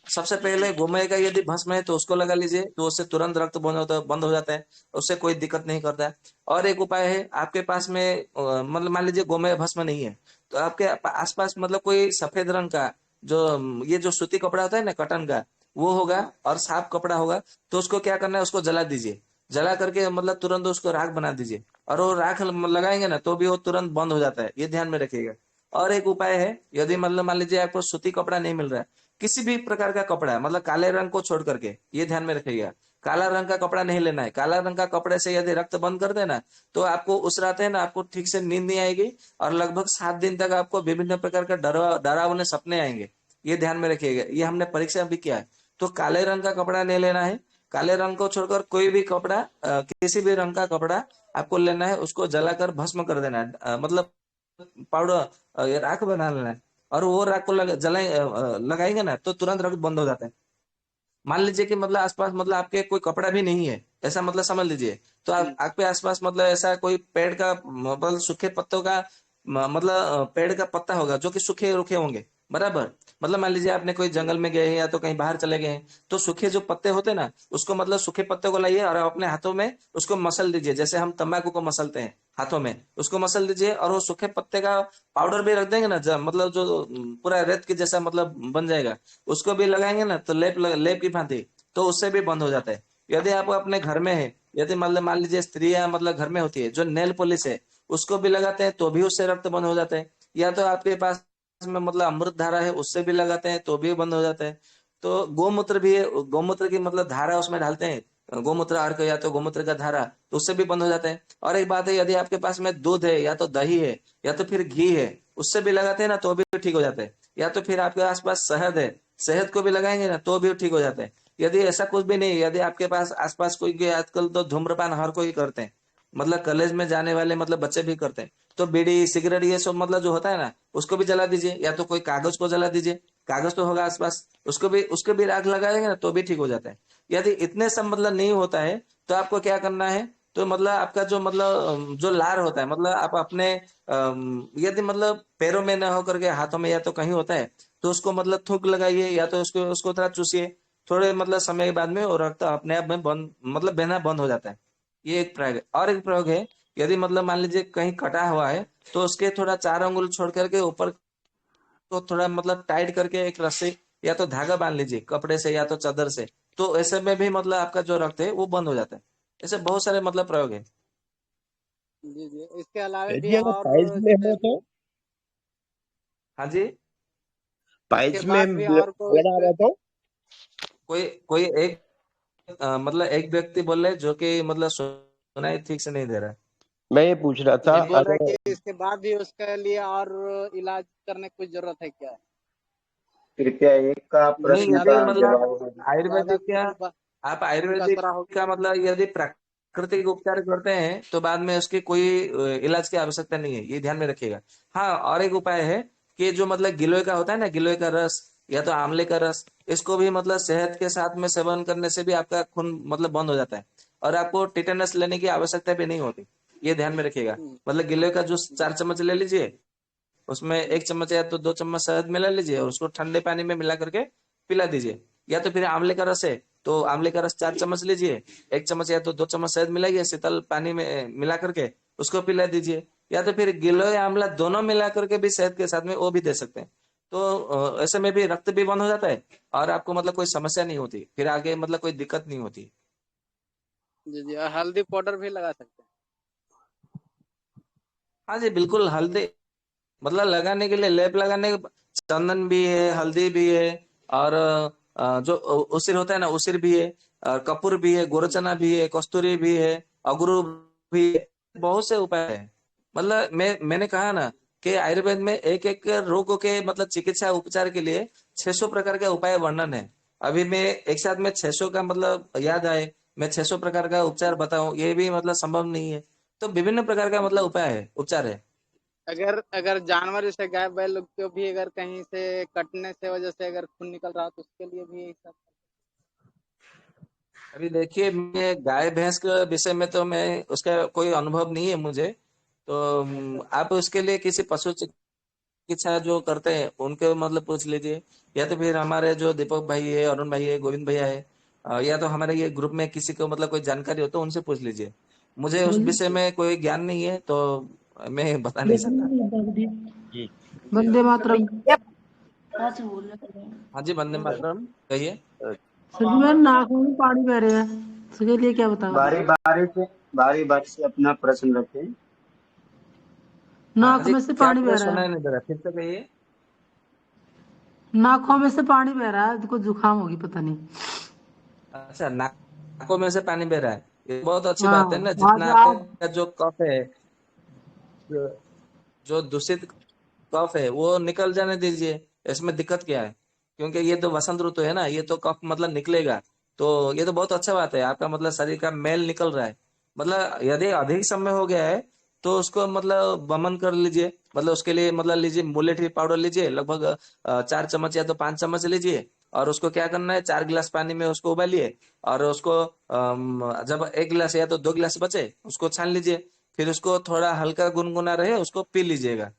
सबसे पहले गोमय का यदि भस्म है तो उसको लगा लीजिए, तो उससे तुरंत रक्त बंद हो जाता है, उससे कोई दिक्कत नहीं करता है। और एक उपाय है, आपके पास में मतलब मान लीजिए गोमय भस्म नहीं है, तो आपके आसपास मतलब कोई सफेद रंग का जो ये जो सूती कपड़ा होता है ना, कॉटन का, वो होगा और साफ कपड़ा होगा। तो उसको क्या करना है, उसको जला दीजिए। जला करके मतलब तुरंत उसको राख बना दीजिए, और वो राख लगाएंगे ना तो भी वो तुरंत बंद हो जाता है, ये ध्यान में रखिएगा। और एक उपाय है, यदि मतलब मान लीजिए आपको सूती कपड़ा नहीं मिल रहा है, किसी भी प्रकार का कपड़ा है मतलब काले रंग को छोड़ करके, ये ध्यान में रखिएगा, काला रंग का कपड़ा नहीं लेना है। काला रंग का कपड़े से यदि रक्त बंद कर देना, तो आपको उस रात है ना, आपको ठीक से नींद नहीं आएगी और लगभग 7 दिन तक आपको विभिन्न प्रकार का डरावने सपने आएंगे। ये ध्यान में रखिएगा, ये हमने परीक्षा भी किया है। तो काले रंग का कपड़ा नहीं लेना है। काले रंग को छोड़कर कोई भी कपड़ा किसी भी रंग का कपड़ा आपको लेना है, उसको जलाकर भस्म कर देना है, मतलब पाउडर ये राख बना लेना है। और वो राख को लगाएंगे ना तो तुरंत रक्त बंद हो जाता है। मान लीजिए कि मतलब आसपास मतलब आपके कोई कपड़ा भी नहीं है, ऐसा मतलब समझ लीजिए, तो आपके आसपास मतलब ऐसा कोई पेड़ का मतलब सूखे पत्तों का मतलब पेड़ का पत्ता होगा जो कि सूखे रुखे होंगे। बराबर। मतलब मान लीजिए आपने कोई जंगल में गए हैं या तो कहीं बाहर चले गए हैं, तो सूखे जो पत्ते होते हैं ना, उसको मतलब सूखे पत्ते को लाइए और अपने हाथों में उसको मसल दीजिए, जैसे हम तंबाकू को मसलते हैं हाथों में, उसको मसल दीजिए। और वो सूखे पत्ते का पाउडर भी रख देंगे ना, मतलब जो पूरा रेत के जैसा मतलब बन जाएगा, उसको भी लगाएंगे ना तो लेप की भांति, तो उससे भी बंद हो जाता है। यदि आप अपने घर में है, यदि मतलब मान लीजिए स्त्रियां मतलब घर में होती है, जो नेल पॉलिश है उसको भी लगाते हैं तो भी उससे रक्त बंद हो जाता है। या तो आपके पास में मतलब अमृत धारा है, उससे भी लगाते हैं तो भी बंद हो जाता है। तो गोमूत्र भी है, गोमूत्र की मतलब धारा उसमें डालते हैं गोमूत्र अर्क या तो गोमूत्र का धारा, तो उससे भी बंद हो जाता है। और एक बात है, यदि आपके पास में दूध है या तो दही है या तो फिर घी है, उससे भी लगाते हैं ना तो भी ठीक हो जाता है। या तो फिर आपके आसपास शहद है, शहद को भी लगाएंगे ना तो भी ठीक हो जाता है। यदि ऐसा कुछ भी नहीं, यदि आपके पास आसपास कोई, आजकल तो धूम्रपान हर कोई करते हैं, मतलब कॉलेज में जाने वाले मतलब बच्चे भी करते हैं, तो बीड़ी सिगरेट ये सब मतलब जो होता है ना, उसको भी जला दीजिए, या तो कोई कागज को जला दीजिए, कागज तो होगा आसपास, उसको भी आग लगाएंगे ना तो भी ठीक हो जाता है। यदि इतने सब मतलब नहीं होता है, तो आपको क्या करना है, तो मतलब आपका जो मतलब जो लार होता है, मतलब आप अपने यदि मतलब पैरों में ना होकर के हाथों में या तो कहीं होता है, तो उसको मतलब थूक लगाइए या तो उसको उसको थोड़ा चूसिए, थोड़े मतलब समय के बाद में, और रक्त अपने आप में बंद मतलब बहना बंद हो जाता है। ये एक प्रयोग है। और एक प्रयोग है, यदि मतलब मान लीजिए कहीं कटा हुआ है, तो उसके थोड़ा 4 अंगुल छोड़ करके ऊपर को थोड़ा मतलब टाइट करके एक रस्सी या तो धागा बांध लीजिए कपड़े से या तो चादर से, तो ऐसे में भी मतलब आपका जो रक्त है वो बंद हो जाता है। ऐसे बहुत सारे मतलब प्रयोग है। जी जी, इसके अलावा भी जी अगर और पाइल्स में जैसे हो तो, हाँ जी। इसके पाइल्स में बाद भी और कोई ब्लड आ रहा तो, कोई कोई एक मतलब एक व्यक्ति बोल रहे जो कि मतलब सुनाई ठीक से नहीं दे रहा है। मैं ये पूछ रहा था जी बोल रहे अगर हैं कि इसके बाद भी उसके लिए और इलाज करने की कुछ जरूरत है क्या? कृपया एक का नहीं, प्रश्न यदि का ज्यादा मतलब जवाब दीजिए। ज्यादा आयुर्वेदिक क्या, कुछ आप असर हो? आयुर्वेदिक का मतलब यदि प्राकृतिक उपचार करते हैं तो बाद में उसकी कोई इलाज की आवश्यकता नहीं है, ये ध्यान में रखिएगा। हाँ, और एक उपाय है कि जो मतलब गिलोय का होता है ना, गिलोय का रस या तो आंवले का रस, इसको भी मतलब शहद के साथ में सेवन करने से भी आपका खून मतलब बंद हो जाता है, और आपको टिटेनस लेने की आवश्यकता भी नहीं होती। ये ध्यान में रखिएगा। हम्म, मतलब गिलोय का जूस जी 4 चम्मच ले लीजिए, उसमें हम्म, 1 चम्मच या तो 2 चम्मच शहद मिला लीजिए और उसको ठंडे पानी में मिला करके पिला दीजिए। या तो फिर आंवले का रस है तो आंवले का रस 4 चम्मच लीजिए, 1 चम्मच या तो 2 चम्मच शहद मिलाइए शीतल पानी में मिला करके उसको पिला दीजिए। या तो फिर गिलोय आंवला दोनों मिला करके भी शहद के साथ में वो भी दे सकते हैं। तो ऐसे में भी रक्त भी बंद हो जाता है, और आपको मतलब कोई समस्या नहीं होती, फिर आगे मतलब कोई दिक्कत नहीं होती। जी जी, और हल्दी पाउडर भी लगा सकते हैं? हाँ जी बिल्कुल, हल्दी मतलब लगाने के लिए, लेप लगाने के, चंदन भी है, हल्दी भी है, और जो उसिर होता है ना उसिर भी है, और कपूर भी है, गोरचना भी है, कस्तूरी भी है, अगरू भी है। बहुत से उपाय है। मतलब मैंने कहा ना कि आयुर्वेद में एक एक रोग के मतलब चिकित्सा उपचार के लिए 600 प्रकार के उपाय वर्णन है। अभी मैं एक साथ में 600 का मतलब याद आए मैं 600 प्रकार का उपचार बताऊं, ये भी मतलब संभव नहीं है। तो विभिन्न प्रकार का मतलब उपाय है, उपचार है। अगर अगर जानवर जैसे गाय बैल को भी अगर कहीं से कटने से वजह से अगर खून निकल रहा हो तो उसके लिए भी यही सब? अभी देखिए, मैं गाय भैंस के विषय में तो मैं उसका कोई अनुभव नहीं है मुझे, तो आप उसके लिए किसी पशु चिकित्सा जो करते हैं उनके मतलब पूछ लीजिए, या तो फिर हमारे जो दीपक भाई है, अरुण भाई है, गोविंद भैया है, या तो हमारे ये ग्रुप में किसी को मतलब कोई जानकारी हो तो उनसे पूछ लीजिए। मुझे उस विषय में कोई ज्ञान नहीं है, तो मैं बता नहीं सकता। जी जी वंदे मातरम। Yep. हाँ जी, वंदे मातरम कहिए। सर जी मेरे नाक में पानी बह रहा है, इसके लिए क्या बताओ? बारी बारी से अपना प्रश्न रखें। हाँ नाक जी, में से क्या पानी आपको बह रहा सुनाई है, नहीं दे रहा, फिर से कहिए। नाकों में से पानी बह रहा है, को जुकाम होगी पता नहीं। अच्छा, नाकों में से पानी बह रहा है, ये बहुत अच्छी हाँ, बात है ना। आज जितना आप आपका जो कफ है, जो जो दूषित कफ है वो निकल जाने दीजिए। इसमें दिक्कत क्या है? क्योंकि ये तो वसंत ऋतु है ना, ये तो कफ मतलब निकलेगा। तो ये तो बहुत अच्छा बात है, आपका मतलब शरीर का मैल निकल रहा है। मतलब यदि अधिक समय हो गया है तो उसको मतलब वमन कर लीजिए। मतलब उसके लिए मतलब लीजिए, मुलेठी पाउडर लीजिए, लगभग 4 चम्मच या तो 5 चम्मच लीजिए, और उसको क्या करना है, 4 गिलास पानी में उसको उबालिए, और उसको जब 1 गिलास या तो 2 गिलास बचे उसको छान लीजिए, फिर उसको थोड़ा हल्का गुनगुना रहे उसको पी लीजिएगा।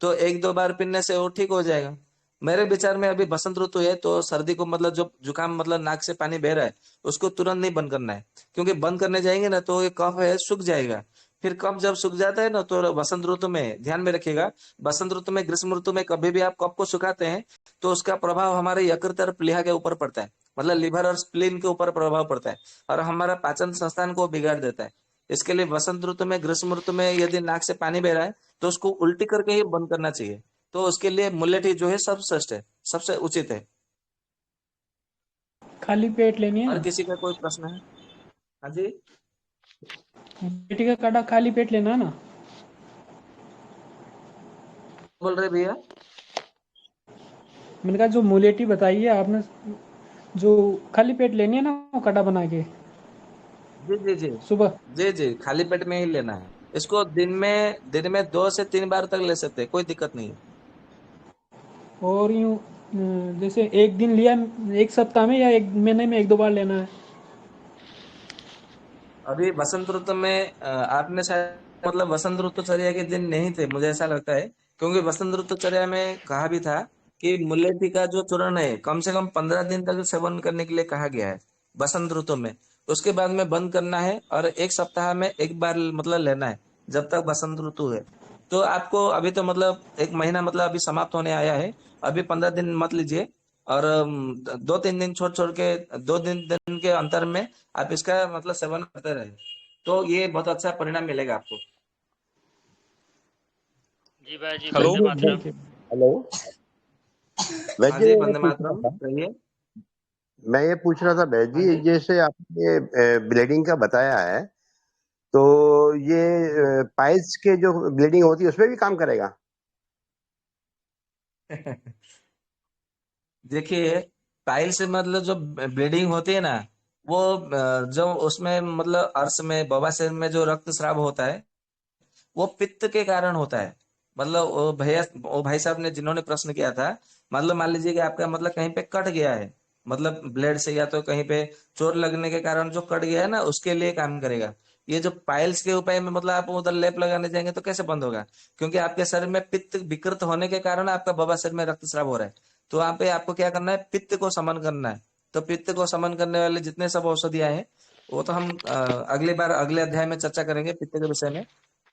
तो 1-2 बार पीने से वो ठीक हो जाएगा। मेरे विचार में अभी बसंत ऋतु है तो सर्दी को मतलब जो जुकाम मतलब नाक से पानी बह रहा है उसको तुरंत नहीं बंद करना है, क्योंकि बंद करने जाएंगे ना तो ये कफ है सूख जाएगा। फिर कफ जब सूख जाता है ना तो बसंत ऋतु में ध्यान में रखिएगा, बसंत ऋतु में, ग्रीष्म ऋतु में कभी भी आप कफ को सुखाते हैं तो उसका प्रभाव हमारे यकृत और प्लीहा के ऊपर पड़ता है, मतलब लीवर और स्प्लीन के ऊपर प्रभाव पड़ता है, और हमारा पाचन संस्थान को बिगाड़ देता है। इसके लिए बसंत ऋतु में, ग्रीष्म ऋतु में यदि नाक से पानी बह रहा है तो उसको उल्टी करके ही बंद करना चाहिए। तो उसके लिए मुलेठी जो है सब श्रेष्ठ है, सबसे उचित है। खाली पेट लेनी और है? किसी का कोई प्रश्न है? हाँ जी, मुलेठी का काढ़ा खाली पेट लेना है ना? बोल रहे भैया? मैंने कहा जो मुलेठी बताई है आपने, जो खाली पेट लेनी है ना वो काढ़ा बना के जी जी जी। सुबह। जी जी, खाली पेट में ही लेना है इसको। दिन में 2 से 3 बार तक ले सकते हैं, कोई दिक्कत नहीं है। और यूँ जैसे एक दिन लिया, एक सप्ताह में या एक महीने में एक दो बार लेना है? अभी वसंत ऋतु में आपने शायद मतलब वसंत ऋतुचर्या के दिन नहीं थे, मुझे ऐसा लगता है। क्योंकि वसंत ऋतुचर्या में कहा भी था कि मुलेठी का जो चूर्ण है कम से कम 15 दिन तक सेवन करने के लिए कहा गया है बसंत ऋतु में। उसके बाद में बंद करना है और एक सप्ताह में एक बार मतलब लेना है, जब तक बसंत ऋतु है। तो आपको अभी तो मतलब एक महीना मतलब अभी समाप्त होने आया है। अभी 15 दिन मत लीजिए, और 2-3 दिन छोड़ छोड़ के, 2 दिन के अंतर में आप इसका मतलब सेवन करते रहे, तो ये बहुत अच्छा परिणाम मिलेगा आपको। जी भाई जी, हेलो। वंदे चलिए मातरम। ठीक है। हेलो। हाँ वैद्य जी, जी, वंदे मातरम, कहिए। मैं ये पूछ रहा था वैद्य हाँ जी, जी। जैसे आपने ब्लीडिंग का बताया है, तो ये पाइल्स के जो ब्लीडिंग होती है उसमें भी काम करेगा? देखिए, पाइल से मतलब जो ब्लीडिंग होती है ना, वो जो उसमें मतलब अर्श में बवासीर में जो रक्तस्राव होता है, वो पित्त के कारण होता है। मतलब वो भाई साहब ने जिन्होंने प्रश्न किया था, मतलब मान लीजिए कि आपका मतलब कहीं पे कट गया है, मतलब ब्लेड से, या तो कहीं पे चोट लगने के कारण जो कट गया है ना, उसके लिए काम करेगा। ये जो पाइल्स के उपाय में मतलब आप उधर लेप लगाने जाएंगे तो कैसे बंद होगा? क्योंकि आपके शरीर में पित्त विकृत होने के कारण आपका बवासीर में रक्तस्राव हो रहा है। तो वहां पे आपको क्या करना है, पित्त को समन करना है। तो पित्त को समन करने वाले जितने सब औषधियां हैं, वो तो हम अगली बार अगले अध्याय में चर्चा करेंगे पित्त के विषय में,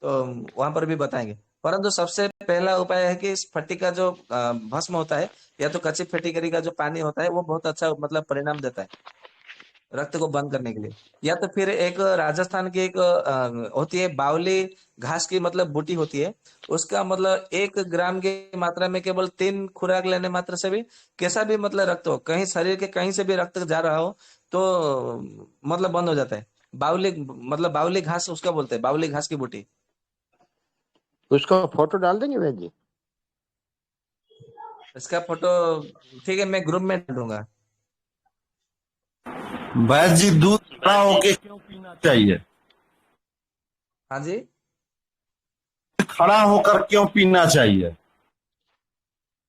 तो वहां पर भी बताएंगे। परंतु सबसे पहला उपाय है कि इस फट्टी का जो भस्म होता है, या तो कच्ची फिटिकरी का जो पानी होता है, वो बहुत अच्छा मतलब परिणाम देता है रक्त को बंद करने के लिए। या तो फिर एक राजस्थान की एक होती है बावली घास की मतलब बूटी होती है, उसका मतलब 1 ग्राम की मात्रा में केवल 3 खुराक लेने मात्र से भी कैसा भी मतलब रक्त हो, कहीं शरीर के कहीं से भी रक्त जा रहा हो, तो मतलब बंद हो जाता है। बावली मतलब बावली घास उसका बोलते हैं, बावली घास की बूटी। उसका फोटो डाल देंगे वैद्य जी? इसका फोटो ठीक है, मैं ग्रुप में डालूंगा। वैद्य जी, दूध खड़ा वैद्य जी, होके क्यों पीना चाहिए? हाँ जी। खड़ा होकर क्यों पीना चाहिए?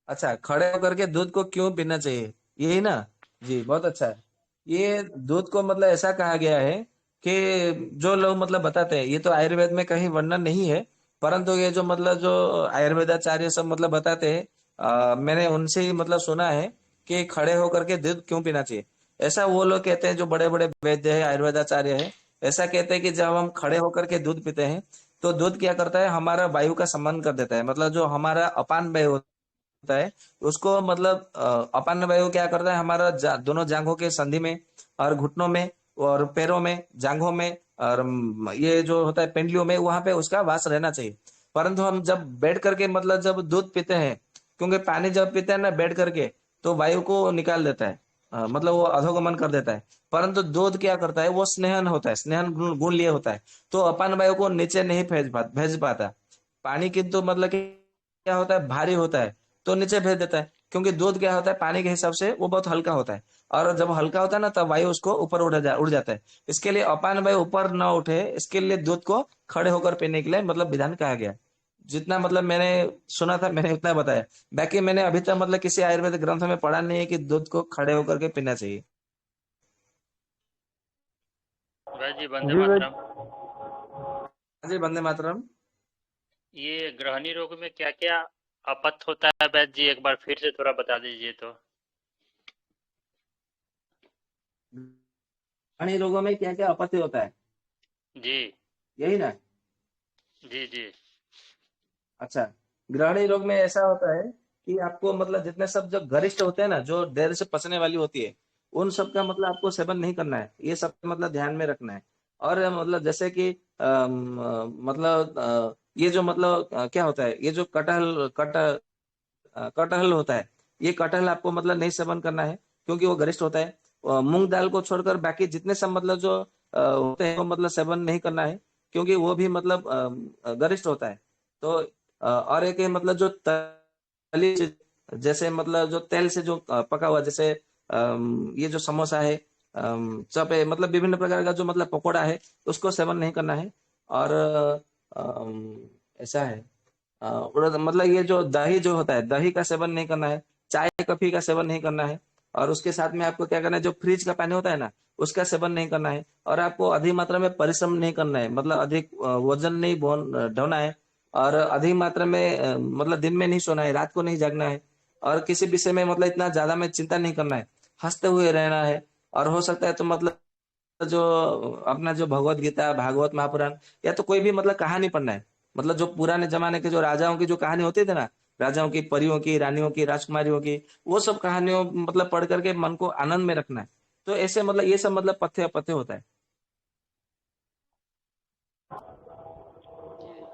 अच्छा, खड़े होकर के दूध को क्यों पीना चाहिए, यही ना? जी, बहुत अच्छा है। ये दूध को मतलब ऐसा कहा गया है कि जो लोग मतलब बताते हैं, ये तो आयुर्वेद में कहीं वर्णन नहीं है, परंतु ये जो मतलब जो आयुर्वेदाचार्य सब मतलब बताते हैं, मैंने उनसे ही मतलब सुना है कि खड़े होकर के दूध क्यों पीना चाहिए। ऐसा वो लोग कहते हैं जो बड़े बड़े वैद्य है, आयुर्वेदाचार्य है, ऐसा कहते हैं कि जब हम खड़े होकर के दूध पीते हैं, तो दूध क्या करता है, हमारा वायु का संबंध कर देता है। मतलब जो हमारा अपान वायु होता है, उसको मतलब अपान वायु क्या करता है, हमारा दोनों जांघों के संधि में और घुटनों में और पैरों में, जांघों में, और ये जो होता है पेंडलियों में, वहां पे उसका वास रहना चाहिए। परंतु हम जब बैठ करके मतलब जब दूध पीते हैं, क्योंकि पानी जब पीते हैं ना बैठ करके, तो वायु को निकाल देता है, मतलब वो अधोगमन कर देता है। परंतु दूध क्या करता है, वो स्नेहन होता है, स्नेहन गुण गुण लिए होता है, तो अपान वायु को नीचे नहीं भेज पाता। पानी किंतु मतलब क्या होता है, भारी होता है, तो नीचे भेज देता है। क्योंकि दूध क्या होता है, पानी के हिसाब से वो बहुत हल्का होता है, और जब हल्का होता है ना, तब वायु उसको ऊपर उड़ जाता है। इसके लिए अपान वायु ऊपर न उठे, इसके लिए दूध को खड़े होकर पीने के लिए मतलब विधान कहा गया। जितना मतलब मैंने सुना था, मैंने उतना बताया। बाकी मैंने अभी तक मतलब किसी आयुर्वेदिक ग्रंथ में पढ़ा नहीं है कि दूध को खड़े होकर के पीना चाहिए। वैद्य जी, वंदे जी वैद्य। मातरम। हाँ जी, वंदे मातरम। ये ग्रहणी रोग में क्या क्या आपत्त होता है वैद्य जी, एक बार फिर से थोड़ा बता दीजिए तो। अन्य रोगों में क्या क्या आपत्ति होता है, जी यही ना? जी जी। अच्छा, ग्रहणी रोग में ऐसा होता है कि आपको मतलब जितने सब जो गरिष्ठ होते हैं ना, जो देर से पचने वाली होती है, उन सब का मतलब आपको सेवन नहीं करना है, ये सब मतलब ध्यान में रखना है। और मतलब जैसे कि मतलब ये जो मतलब क्या होता है, ये जो कटहल होता है, ये कटहल आपको मतलब नहीं सेवन करना है, क्योंकि वो गरिष्ठ होता है। मूंग दाल को छोड़कर बाकी जितने सब मतलब जो होते हैं, वो मतलब सेवन नहीं करना है, क्योंकि वो भी मतलब गरिष्ठ होता है। तो और एक है मतलब जो तली चीज, जैसे मतलब जो तेल से जो पका हुआ, जैसे ये जो समोसा है, चप है, मतलब विभिन्न प्रकार का जो मतलब पकोड़ा है, उसको सेवन नहीं करना है। और ऐसा है, मतलब ये जो दही जो होता है, दही का सेवन नहीं करना है, चाय कॉफी का सेवन नहीं करना है। और उसके साथ में आपको क्या करना है, जो फ्रिज का पानी होता है ना, उसका सेवन नहीं करना है। और आपको अधिक मात्रा में परिश्रम नहीं करना है, मतलब अधिक वजन नहीं ढोना है। और अधिक मात्रा में मतलब दिन में नहीं सोना है, रात को नहीं जागना है। और किसी विषय में मतलब इतना ज्यादा में चिंता नहीं करना है, हंसते हुए रहना है। और हो सकता है तो मतलब जो अपना जो भगवत गीता, भागवत, महापुराण, या तो कोई भी मतलब कहानी पढ़ना है। मतलब जो पुराने जमाने के जो राजाओं की जो कहानी होती थी ना, राजाओं की, परियों की, रानियों की, राजकुमारियों की, वो सब कहानियों मतलब पढ़ करके मन को आनंद में रखना है। तो ऐसे मतलब ये सब मतलब पथ्य पथ्य होता है।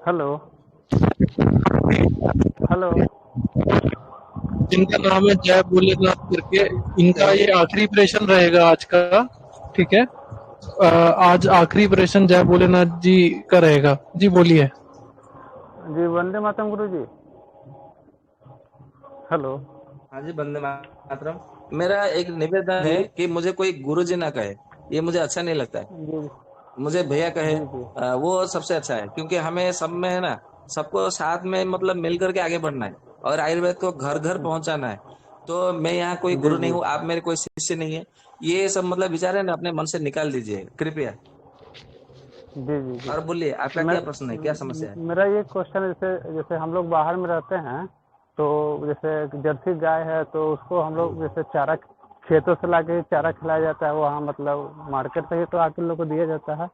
Hello hello. जिनका नाम है जय भोलेनाथ करके, इनका ये आखिरी प्रश्न रहेगा आज का। ठीक है, आज आखिरी प्रश्न जय भोलेनाथ जी का रहेगा। जी बोलिए। जी वंदे मातरम गुरु जी। हेलो। हाँ जी, वंदे मातरम। मेरा एक निवेदन जी है कि मुझे कोई गुरु जी ना कहे, ये मुझे अच्छा नहीं लगता है। जी मुझे भैया कहे, जी जी वो सबसे अच्छा है, क्योंकि हमें सब में है ना, सबको साथ में मतलब मिल करके आगे बढ़ना है, और आयुर्वेद को घर घर पहुंचाना है। तो मैं यहाँ कोई जी गुरु नहीं जी हूँ, आप मेरे कोई शिष्य नहीं है। ये सब मतलब विचार है ना, अपने मन से निकाल दीजिए कृपया। जी जी जी। और बोलिए, आपका मैं क्या प्रश्न है, क्या समस्या है? मेरा ये क्वेश्चन है, जैसे जैसे हम लोग बाहर में रहते हैं, तो जैसे जर्सी गाय है तो उसको हम लोग जैसे चारा खेतों से लाके चारा खिलाया जाता है, वहाँ मतलब मार्केट से ही तो आके लोग को दिया जाता है।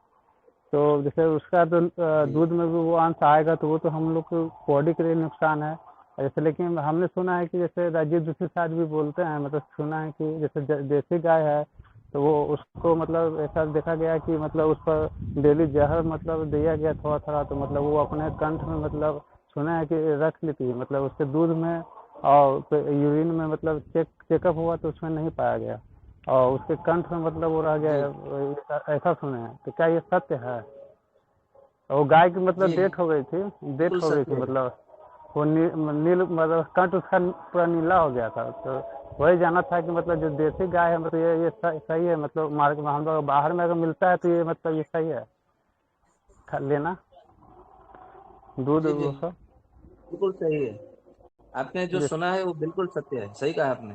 तो जैसे उसका तो जी दूध में भी वो अंश आएगा, तो वो तो हम लोग को बॉडी के लिए नुकसान है जैसे। लेकिन हमने सुना है कि जैसे राजीव दूसरी साहब भी बोलते हैं, मतलब सुना है कि जैसे देसी गाय है तो वो उसको मतलब ऐसा देखा गया कि मतलब उस पर डेली जहर मतलब दिया गया थोड़ा थोड़ा, तो मतलब वो अपने कंठ में मतलब सुना है कि रख लेती है, मतलब उसके दूध में और यूरिन में मतलब चेकअप हुआ तो उसमें नहीं पाया गया, और उसके कंठ में मतलब वो रह जी गया, ऐसा सुने हैं। तो क्या ये सत्य है? और गाय की मतलब जी, डेथ हो गई थी, बिल्कुल सत्य है। मतलब वो नील मतलब कंठ उसका पूरा नीला हो गया था। तो वही जाना था कि मतलब जो देसी गाय है मतलब ये सही है, मतलब मार्केट में हम लोग बाहर में अगर मिलता है तो ये मतलब ये सही है लेना दूध जी जी, वो सब। बिल्कुल सही है। आपने जो जी सुना है वो बिल्कुल सत्य है, सही कहा आपने।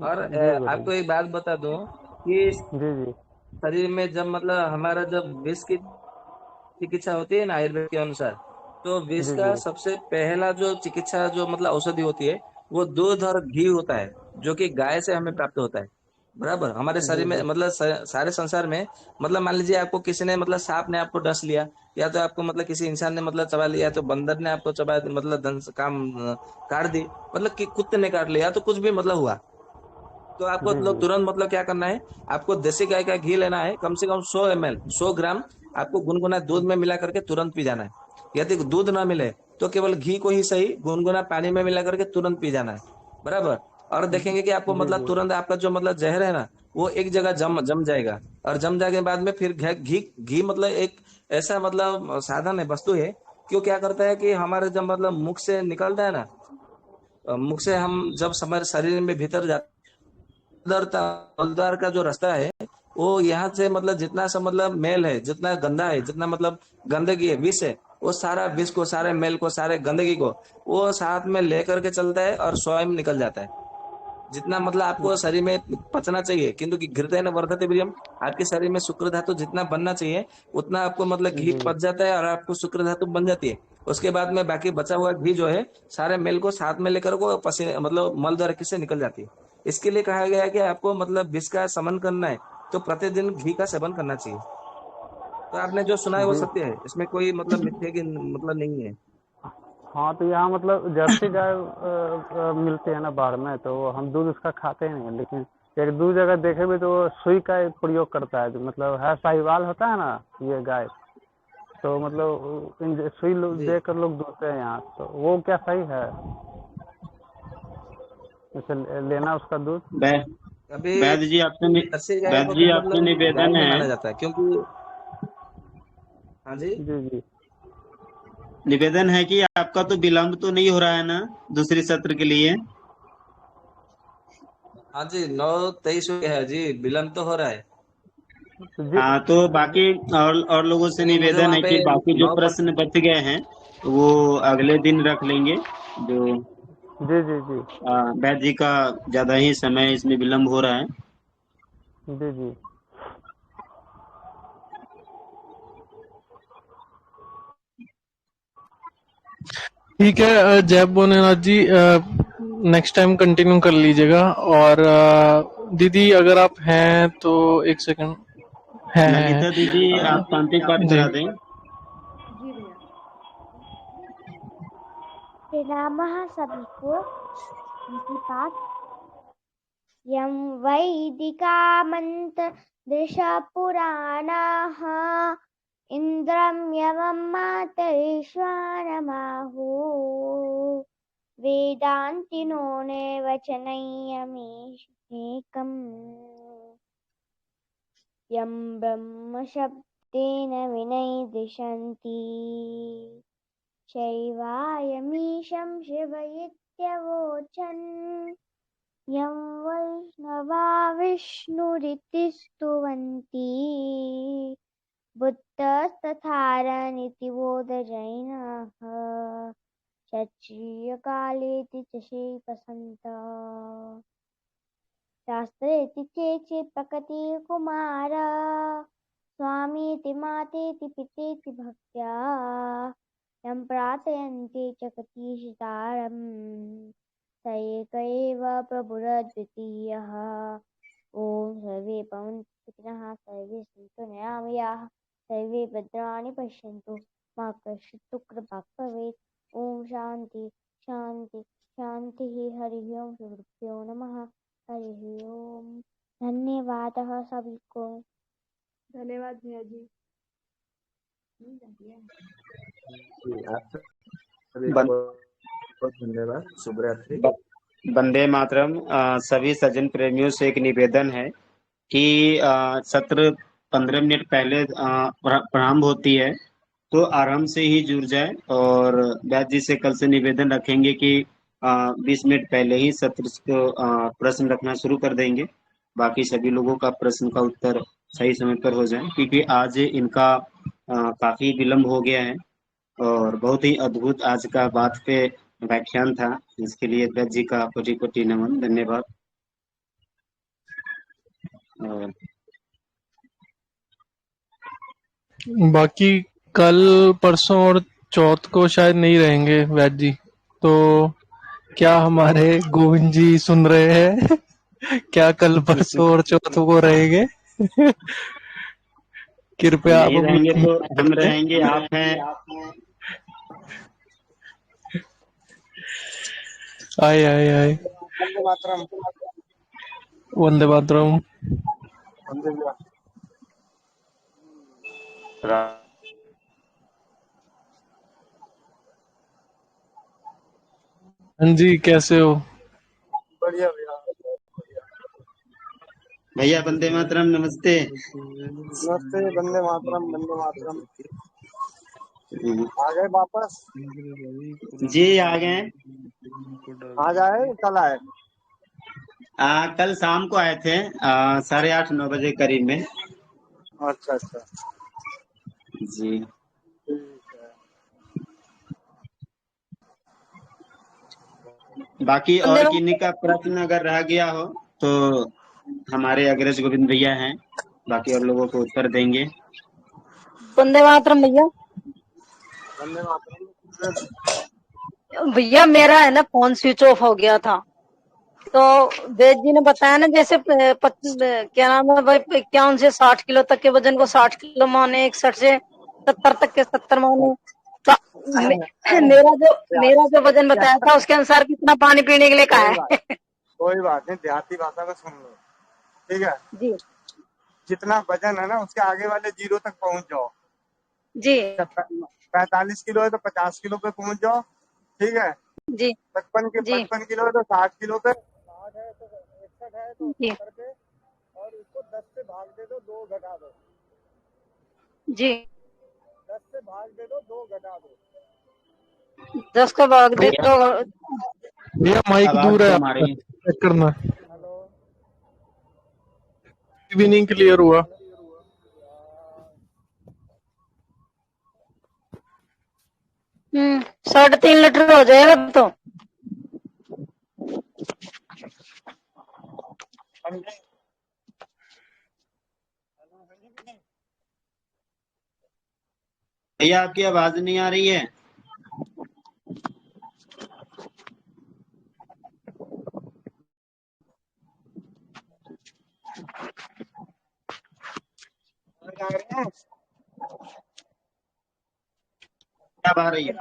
और जी गुरु आपको एक बात बता दूं कि जी जी शरीर में जब मतलब हमारा जब विष की चिकित्सा होती है ना आयुर्वेद के अनुसार, तो विष जी का जी सबसे पहला जो चिकित्सा जो मतलब औषधि होती है, वो दूध और घी होता है, जो कि गाय से हमें प्राप्त होता है। बराबर, हमारे शरीर जी में जी मतलब सारे संसार में, मतलब मान लीजिए आपको किसी ने मतलब सांप ने आपको डस लिया, या तो आपको मतलब किसी इंसान ने मतलब चबा लिया, तो बंदर ने आपको चबा मतलब दंश काम काट दी, मतलब कि कुत्ते ने काट लिया, तो कुछ भी मतलब हुआ, तो आपको जी मतलब तुरंत मतलब क्या करना है, आपको देसी गाय का घी लेना है, कम से कम 100 ml, 100 ग्राम, आपको गुनगुना दूध में मिला करके तुरंत पी जाना है। यदि दूध ना मिले तो केवल घी को ही सही गुनगुना पानी में मिला करके तुरंत पी जाना है। बराबर। और देखेंगे कि आपको जी मतलब जी तुरंत आपका जो मतलब जहर है ना, वो एक जगह जम जम जाएगा। और जम जाने के बाद में फिर घी घी मतलब एक ऐसा मतलब साधन है, वस्तु है कि वो क्या करता है कि हमारे जब मतलब मुख से निकलता है ना, मुख से हम जब हमारे शरीर में भीतर जाते, मलद्वार का जो रास्ता है, वो यहाँ से मतलब जितना सा मतलब मेल है, जितना गंदा है, जितना मतलब गंदगी है, विष है, वो सारा विष को, सारे मेल को, सारे गंदगी को वो साथ में लेकर के चलता है और स्वयं निकल जाता है। जितना मतलब आपको शरीर में पचना चाहिए, किंतु कि घृतेन वर्धते वीर्यम, आपके शरीर में शुक्र धातु जितना बनना चाहिए उतना आपको मतलब घी जी पच जाता है और आपको शुक्र धातु बन जाती है। उसके बाद में बाकी बचा हुआ घी जो है, सारे मेल को साथ में लेकर को पसीने मतलब मल द्वारा से निकल जाती है। इसके लिए कहा गया है कि आपको मतलब विष का समन करना है, तो प्रतिदिन घी का सेवन करना चाहिए। तो आपने जो सुना है वो जी। सत्य है, इसमें कोई मतलब मिथ्या की मतलब नहीं है। हाँ तो यहाँ मतलब जर्सी गाय मिलती है ना बाहर में, तो हम दूध उसका खाते ही नहीं, लेकिन एक दो जगह देखे भी तो वो सुई का प्रयोग करता है, जो मतलब है साहिवाल होता है ना ये गाय, तो मतलब सुई जी देकर लोग दूहते हैं यहाँ, तो वो क्या सही है जैसे लेना उसका दूध? मैं कभी वैद्य जी जर्सी गाय वैद्य को जी भी आपसे मतलब गाय निवेदन नहीं है, माना जाता है, क्योंकि हाँ जी जी जी। निवेदन है कि आपका तो विलंब तो नहीं हो रहा है ना दूसरी सत्र के लिए? हाँ जी, 9:23 हो गया है जी, विलम्ब तो हो रहा है। तो जी हाँ, तो बाकी और लोगों से क्योंकि मुझे निवेदन वहाँ है पे कि बाकी जो 9 प्रश्न बच गए हैं वो अगले दिन रख लेंगे। जो जी जी जी वैद्य जी का ज्यादा ही समय इसमें विलंब हो रहा है। जी जी। ठीक है जय Bholenath ji, next time continue कर लीजिएगा। और दीदी अगर आप हैं तो एक सेकंड। है ललिता दीदी, आप शांति पाठ जी। करा दें। प्रणामः सभी को। उनकी पाठ यं वैदिका मन्त्रदृशपुराणाः इन्द्रं यमं मातरिश्वानमाहुः वेदान्तिनो वचनयमीशेकम् यं ब्रह्मशब्देन विनैदिशन्ति शैवायमीशं शिवयित्यवोचन् यं वैष्णवा विष्णुरिति स्तुवन्ति बुद्धस्तथारनिति बोधजैनः षट्रियकालेति च शेपसन्त शास्त्रेति चेत् प्रकृतिकुमार स्वामीति मातेति पितेति भक्त्या यं प्रार्थयन्ते च कतीशितारम् स एक एव प्रभुरद्वितीयः। ॐ सर्वे भवन्तु सुखिनः, सर्वे सन्तु निरामयाः, सर्वे भद्राणि पश्यन्तु, मा कश्चित् दुःखभाग् भवेत्। ॐ शान्ति शान्ति शान्तिः। हरिः ओं। श्री गुरुभ्यो नमः। हरिः ओम। धन्यवादः सभी को। धन्यवाद भैया जी। जी, आप सभी बन, को बहुत धन्यवाद। शुभ रात्रि। वंदे मातरम। सभी सज्जन प्रेमियों से एक निवेदन है कि सत्र 15 मिनट पहले प्रारंभ होती है, तो आराम से ही जुड़ जाए। और व्यास जी से कल से निवेदन रखेंगे कि 20 मिनट पहले ही सत्र को प्रश्न रखना शुरू कर देंगे। बाकी सभी लोगों का प्रश्न का उत्तर सही समय पर हो जाए, क्योंकि आज इनका काफी विलंब हो गया है। और बहुत ही अद्भुत आज का बात पे व्याख्यान था। इसके लिए व्यास जी का कोटि कोटि नमन, धन्यवाद। और बाकी कल परसों और चौथ को शायद नहीं रहेंगे वैद्य जी, तो क्या हमारे गोविंद जी सुन रहे हैं? क्या कल परसों और चौथ को रहेंगे? कृपया आप नहीं रहेंगे अपनी तो हम रहेंगे, आप हैं। आए आए आए। वंदे मातरम। वंदे मातरम। हाँ जी, कैसे हो? बढ़िया भैया। भैया वंदे मातरम, नमस्ते। नमस्ते। वंदे मातरम। वंदे मातरम। आ गए वापस? जी आ गए। आज आए कल आए? कल शाम को आए थे 8:30-9 बजे करीब में। अच्छा अच्छा। जी। ठीक है। बाकी और किन्हीं का प्रश्न अगर रह गया हो तो हमारे अग्रज गोविंद भैया हैं, बाकी और लोगों को उत्तर देंगे। वंदे मातरम भैया। वंदे मातरम। भैया मेरा है ना फोन स्विच ऑफ हो गया था, तो वेद जी ने बताया ना जैसे क्या नाम है भाई, 51 से 60 किलो तक के वजन को 60 किलो माने, 61 से 70 तक के 70 माने। तो मेरा जो वजन बताया था उसके अनुसार कितना पानी पीने के लिए कहा है। कोई बात नहीं, देहाती भाषा में सुन लो, ठीक है जी। जितना वजन है ना उसके आगे वाले जीरो तक पहुंच जाओ जी। 45 किलो है तो 50 किलो पे पहुंच जाओ, ठीक है जी। 55 किलो है तो 60 किलो पे, 60 है तो जी जी 10 का भाग दे भैया तो भैया माइक आवाज दूर है कम आ आपका, रही है। चेक करना। भी नहीं क्लियर हुआ। 3.5 लीटर हो जाएगा तो। भैया आपकी आवाज नहीं आ रही है। अब आ रही है,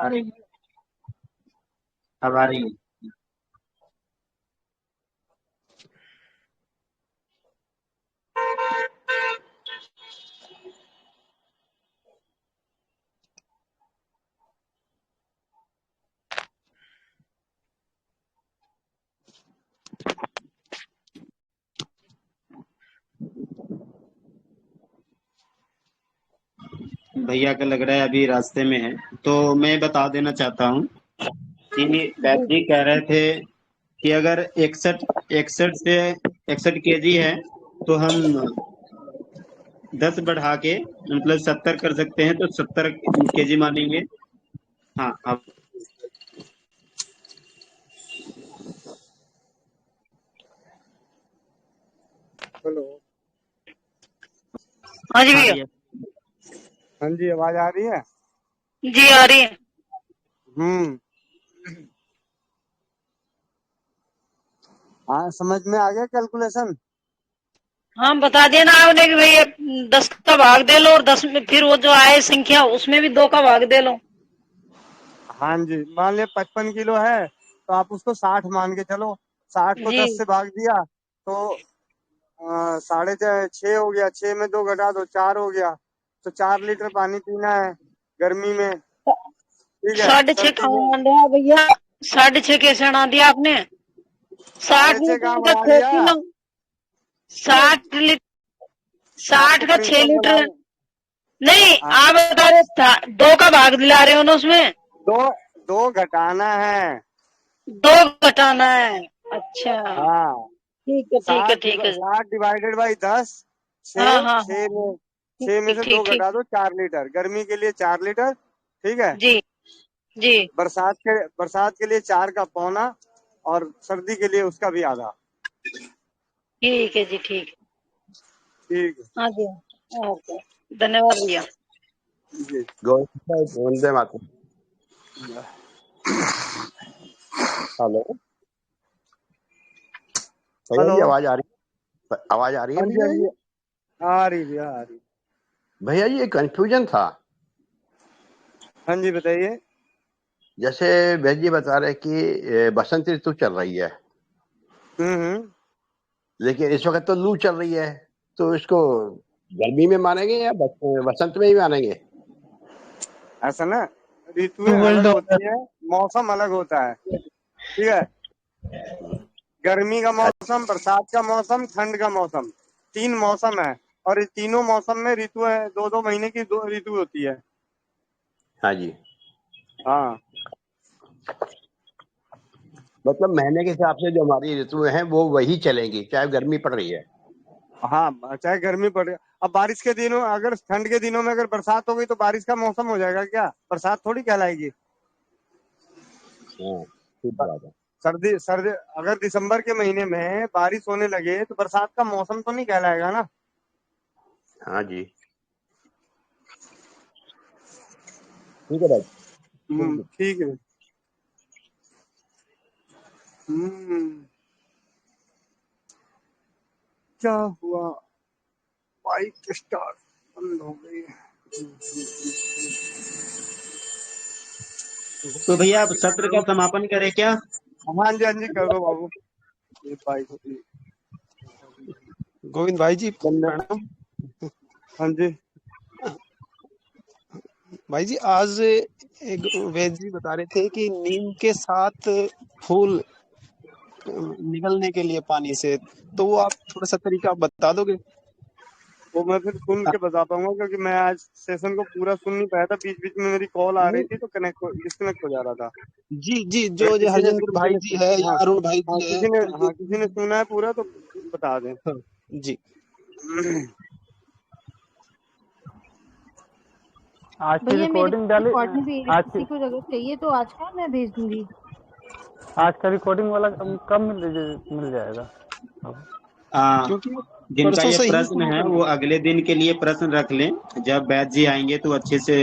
अब आ रही है। भैया का लग रहा है अभी रास्ते में है, तो मैं बता देना चाहता हूँ कि वैद्य जी कह रहे थे कि अगर 61 केजी है तो हम 10 बढ़ा के मतलब 70 कर सकते हैं, तो 70 केजी मानेंगे। हाँ अब हेलो। हाँ जी हाँ भैया। भैया। हाँ जी, आवाज आ रही है? जी आ रही है। हाँ, समझ में आ गया कैलकुलेशन? हाँ बता दिया ना आपने कि भैया 10 का भाग दे लो और 10 में फिर वो जो आए संख्या उसमें भी 2 का भाग दे लो। हाँ जी, मान लिया 55 किलो है तो आप उसको 60 मान के चलो। 60 को जी 10 से भाग दिया तो 6.5 हो गया। 6 में 2 घटा दो, 4 हो गया। तो 4 लीटर पानी पीना है गर्मी में, ठीक है। 6.5 सर्दी में कहाँ दिया भैया? 6.5 कैसे अड़ा दिया आपने? 60 6.5 कहाँ लीटर का बढ़ा 6 दिया? किलो। अरे 60 आपको का 6 प्रिंसिपल लीटर। बढ़ा नहीं हाँ, आप बता रहे 2 का भाग दिला रहे हो ना उसमें। दो घटाना है। 2 घटाना है। अच्छा हाँ, ठीक है ठीक है ठीक है। 60 डिवाइडेड बाई 10। हाँ छः हाँ हाँ छः में 6 में ठीक से 2 ठीक ठीक। घटा दो, 4 लीटर। गर्मी के लिए 4 लीटर, ठीक है। जी जी बरसात के लिए 4 का पौना, और सर्दी के लिए उसका भी आधा। ठीक है जी ठीक है। ठीक है हाँ जी ओके धन्यवाद भैया। जी। वंदे मातरम। हेलो भैया हेलो। जी, आवाज आ रही है? आवाज आ रही है हाँ जी, हाँ भैया जी, जी? आ रही भैया, आ रही। भैया जी एक कंफ्यूजन था। हाँ जी, बताइए। जैसे वैद्य जी बता रहे कि बसंत ऋतु चल रही है, लेकिन इस वक्त तो लू चल रही है, तो इसको गर्मी में मानेंगे या बसंत में ही मानेंगे? ऐसा ना, ऋतुएं वर्ल्ड अलग होती है, मौसम अलग होता है, ठीक है। गर्मी का मौसम, बरसात का मौसम, ठंड का मौसम, 3 मौसम है। और इस तीनों मौसम में ऋतु है, 2-2 महीने की 2 ऋतु होती है। हाँ जी, हाँ मतलब महीने के हिसाब से जो हमारी ऋतुएं हैं वो वही चलेंगी, चाहे गर्मी पड़ रही है। हाँ, चाहे गर्मी पड़े। अब बारिश के दिनों, अगर ठंड के दिनों में अगर बरसात हो गई तो बारिश का मौसम हो जाएगा क्या? बरसात थोड़ी कहलाएगी। हाँ, ठीक बात है। सर्दी अगर दिसंबर के महीने में बारिश होने लगे तो बरसात का मौसम तो नहीं कहलाएगा ना। हाँ जी, ठीक है भाई। ठीक है। क्या हुआ? बाइक स्टार्ट बंद हो गई। तो भैया आप सत्र का समापन करें क्या? हाँ जी, हाँ जी, कर दो बाबू। ये बाइक गोविंद भाई जी बंद। प्रणाम। हाँ जी। भाई जी आज एक वैद्य जी बता रहे थे कि नीम के 7 फूल निकलने के लिए पानी से, तो वो आप थोड़ा सा तरीका बता दोगे? वो मैं फिर सुन के बता पाऊंगा, क्योंकि मैं आज सेशन को पूरा सुन नहीं पाया था, बीच बीच में मेरी कॉल आ रही थी तो डिस्कनेक्ट हो जा रहा था। जी जी, अगर जो किसी ने हरजिंदर भाई जी है या हाँ अरुण भाई हाँ जी है, किसी ने सुना है पूरा तो बता दें। हाँ, जी। आज की भैया मेरे रिकॉर्डिंग पास डाली, रिकॉर्डिंग भी आज किसी की को अगर चाहिए तो आज का मैं भेज दूंगी। आज का रिकॉर्डिंग वाला कब मिल जाएगा? क्योंकि जिनका परसों ये से ही प्रश्न है वो अगले दिन के लिए प्रश्न रख लें, जब वैद्य जी आएंगे तो अच्छे से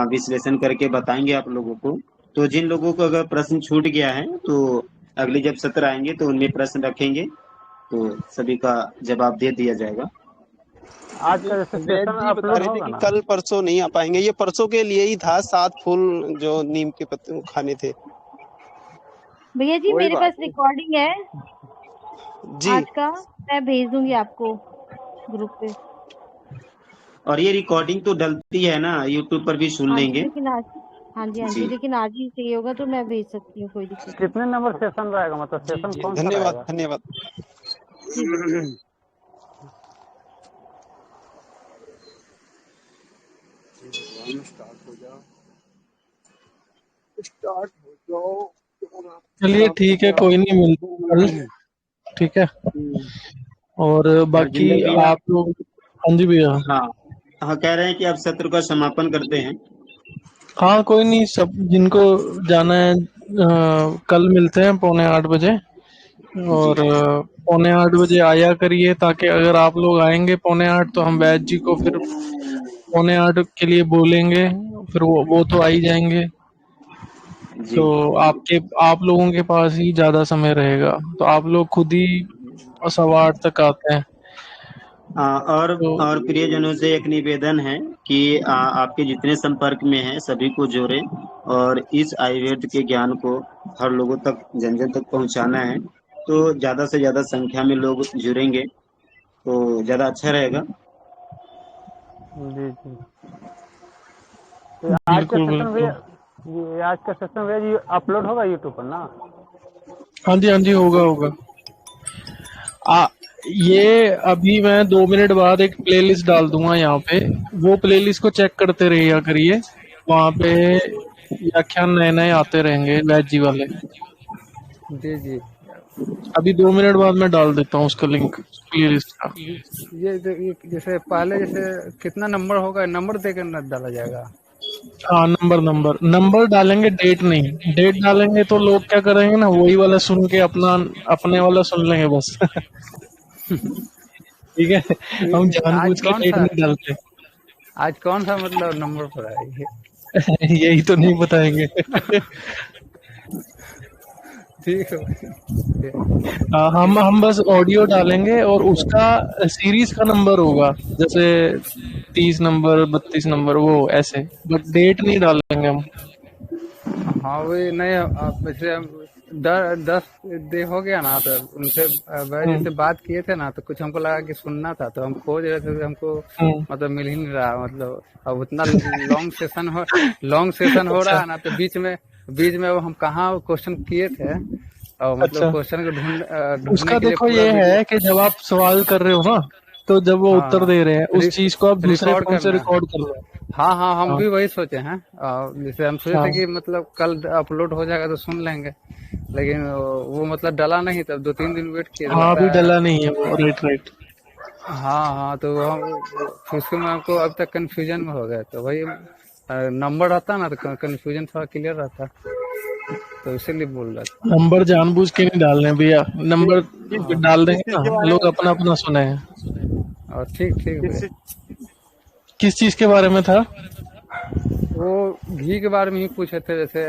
विश्लेषण करके बताएंगे आप लोगों को। तो जिन लोगों को अगर प्रश्न छूट गया है तो अगले जब सत्र आएंगे तो उनमें प्रश्न रखेंगे, तो सभी का जवाब दे दिया जाएगा। आज का जैसे वैद्य सेशन जी बता अपलोड रहे थे होगा कि ना? कल परसों नहीं आ पाएंगे, ये परसों के लिए ही था, 7 फूल जो नीम के पत्ते खाने थे। भैया जी कोई मेरे बात पास नहीं। रिकॉर्डिंग है जी, आज का, मैं भेज दूंगी आपको ग्रुप पे। और ये रिकॉर्डिंग तो डलती है ना, यूट्यूब पर भी सुन हाँ जी लेंगे। लेकिन आज, हाँ जी लेकिन आज ही चाहिए होगा तो मैं भेज सकती हूँ, कोई दिक्कत नहीं। कितने नंबर सेशन रहेगा, मतलब जी सेशन जी, कौन सा धन्यवाद रहेगा? धन्यवाद। जी भैया। स्टार्ट हो जाओ। चलिए ठीक है, कोई नहीं, मिलते हैं कल। ठीक है, और बाकी हरजिंदर भैया, आप लोग। हाँ जी भैया। हाँ हाँ, कह रहे हैं कि आप सत्र का समापन करते हैं। हाँ कोई नहीं, सब जिनको जाना है कल मिलते हैं 7:45 और 7:45 आया करिए, ताकि अगर आप लोग आएंगे 7:45 तो हम वैद्य जी को फिर 7:45 के लिए बोलेंगे, फिर वो तो आ ही जाएंगे। जी तो आप लोगों के पास ही ज्यादा समय रहेगा, तो आप लोग खुद ही 8:15 तक आते हैं। तो और प्रियजनों से एक निवेदन है कि आपके जितने संपर्क में हैं सभी को जोड़ें और इस आयुर्वेद के ज्ञान को हर लोगों तक, जन जन तक पहुंचाना है। तो ज्यादा से ज्यादा संख्या में लोग जुड़ेंगे तो ज्यादा अच्छा रहेगा। जी जी। तो आज का बिल्कुल सेशन बिल्कुल। ये आज का सेशन भैया जी अपलोड होगा यूट्यूब पर ना? हाँ जी होगा। ये अभी मैं 2 मिनट बाद एक प्लेलिस्ट डाल दूंगा यहाँ पे, वो प्लेलिस्ट को चेक करते रहिए करिए, वहाँ पे व्याख्यान नए नए आते रहेंगे वैद्य जी वाले। जी जी। अभी 2 मिनट बाद मैं डाल देता हूँ उसका लिंक प्लेलिस्ट का। ये जैसे पहले जैसे कितना नंबर होगा, नंबर देकर न डाला जाएगा? हाँ नंबर डालेंगे, डेट नहीं। डेट डालेंगे तो लोग क्या करेंगे ना, वही वाला सुन के अपने वाला सुन लेंगे बस। ठीक है, हम जानबूझ के डेट नहीं डालते। आज कौन सा मतलब नंबर पर है ये? यही तो नहीं बताएंगे। ठीक है। हम बस ऑडियो डालेंगे और उसका सीरीज का नंबर होगा, जैसे 30 नंबर 32 नंबर वो ऐसे, बट डेट नहीं डालेंगे हम। हाँ वही नहीं, आप वैसे 10 डे हो गया ना, तो उनसे भाई से बात किए थे ना, तो कुछ हमको लगा कि सुनना था, तो हम खोज रहे थे, हमको मतलब मिल ही नहीं रहा। मतलब अब उतना लॉन्ग सेशन हो रहा है ना, तो बीच में वो हम कहाँ क्वेश्चन किए थे और मतलब क्वेश्चन को ढूंढने उसका के लिए देखो ये है कि जब आप सवाल कर रहे हो ना, तो जब वो उत्तर दे रहे हैं उस चीज को आप दूसरे फोन से रिकॉर्ड कर लो। हाँ हम भी वही सोचे हैं। जैसे हम सोचे थे कि मतलब कल अपलोड हो जाएगा तो सुन लेंगे, लेकिन वो मतलब डला नहीं, तब 2-3 दिन वेट किए। हाँ अभी डला नहीं है वो, राइट। हाँ तो हम उसके में हमको अब तक कंफ्यूजन में हो गए, तो वही नंबर रहता ना तो कंफ्यूजन थोड़ा क्लियर रहता, तो इसीलिए बोल रहा था। नंबर जानबूझ के नहीं डालने भैया, नंबर डाल देंगे ना, लोग अपना सुने हैं। और ठीक किस चीज के बारे में था? वो घी के बारे में ही पूछे थे, जैसे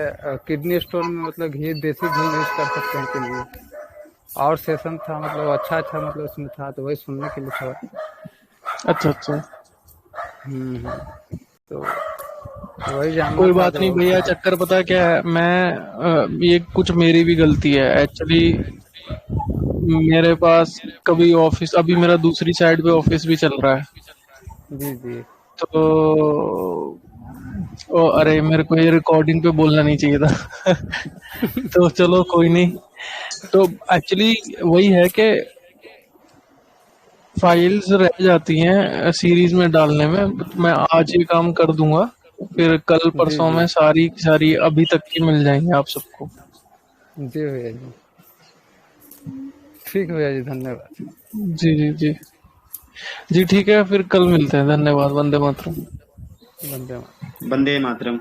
किडनी स्टोन में मतलब देसी घी यूज कर सकते हैं के लिए, और सेशन था मतलब अच्छा मतलब उसमें था, तो वही सुनने के लिए था। अच्छा तो वही जानना। कोई बात नहीं भैया, चक्कर पता क्या है, मैं ये कुछ मेरी भी गलती है एक्चुअली। मेरे पास कभी ऑफिस, अभी मेरा दूसरी साइड पे ऑफिस भी चल रहा है। जी तो अरे मेरे को ये रिकॉर्डिंग पे बोलना नहीं चाहिए था। तो चलो कोई नहीं, तो एक्चुअली वही है कि फाइल्स रह जाती हैं सीरीज में डालने में। मैं आज ये काम कर दूंगा, फिर कल जी परसों जी में सारी की सारी अभी तक की मिल जाएंगे आप सबको। जी भैया जी, ठीक है भैया जी, धन्यवाद। जी जी जी जी, ठीक है, फिर कल मिलते हैं। धन्यवाद। वंदे मातरम। वंदे मातरम। वंदे मातरम।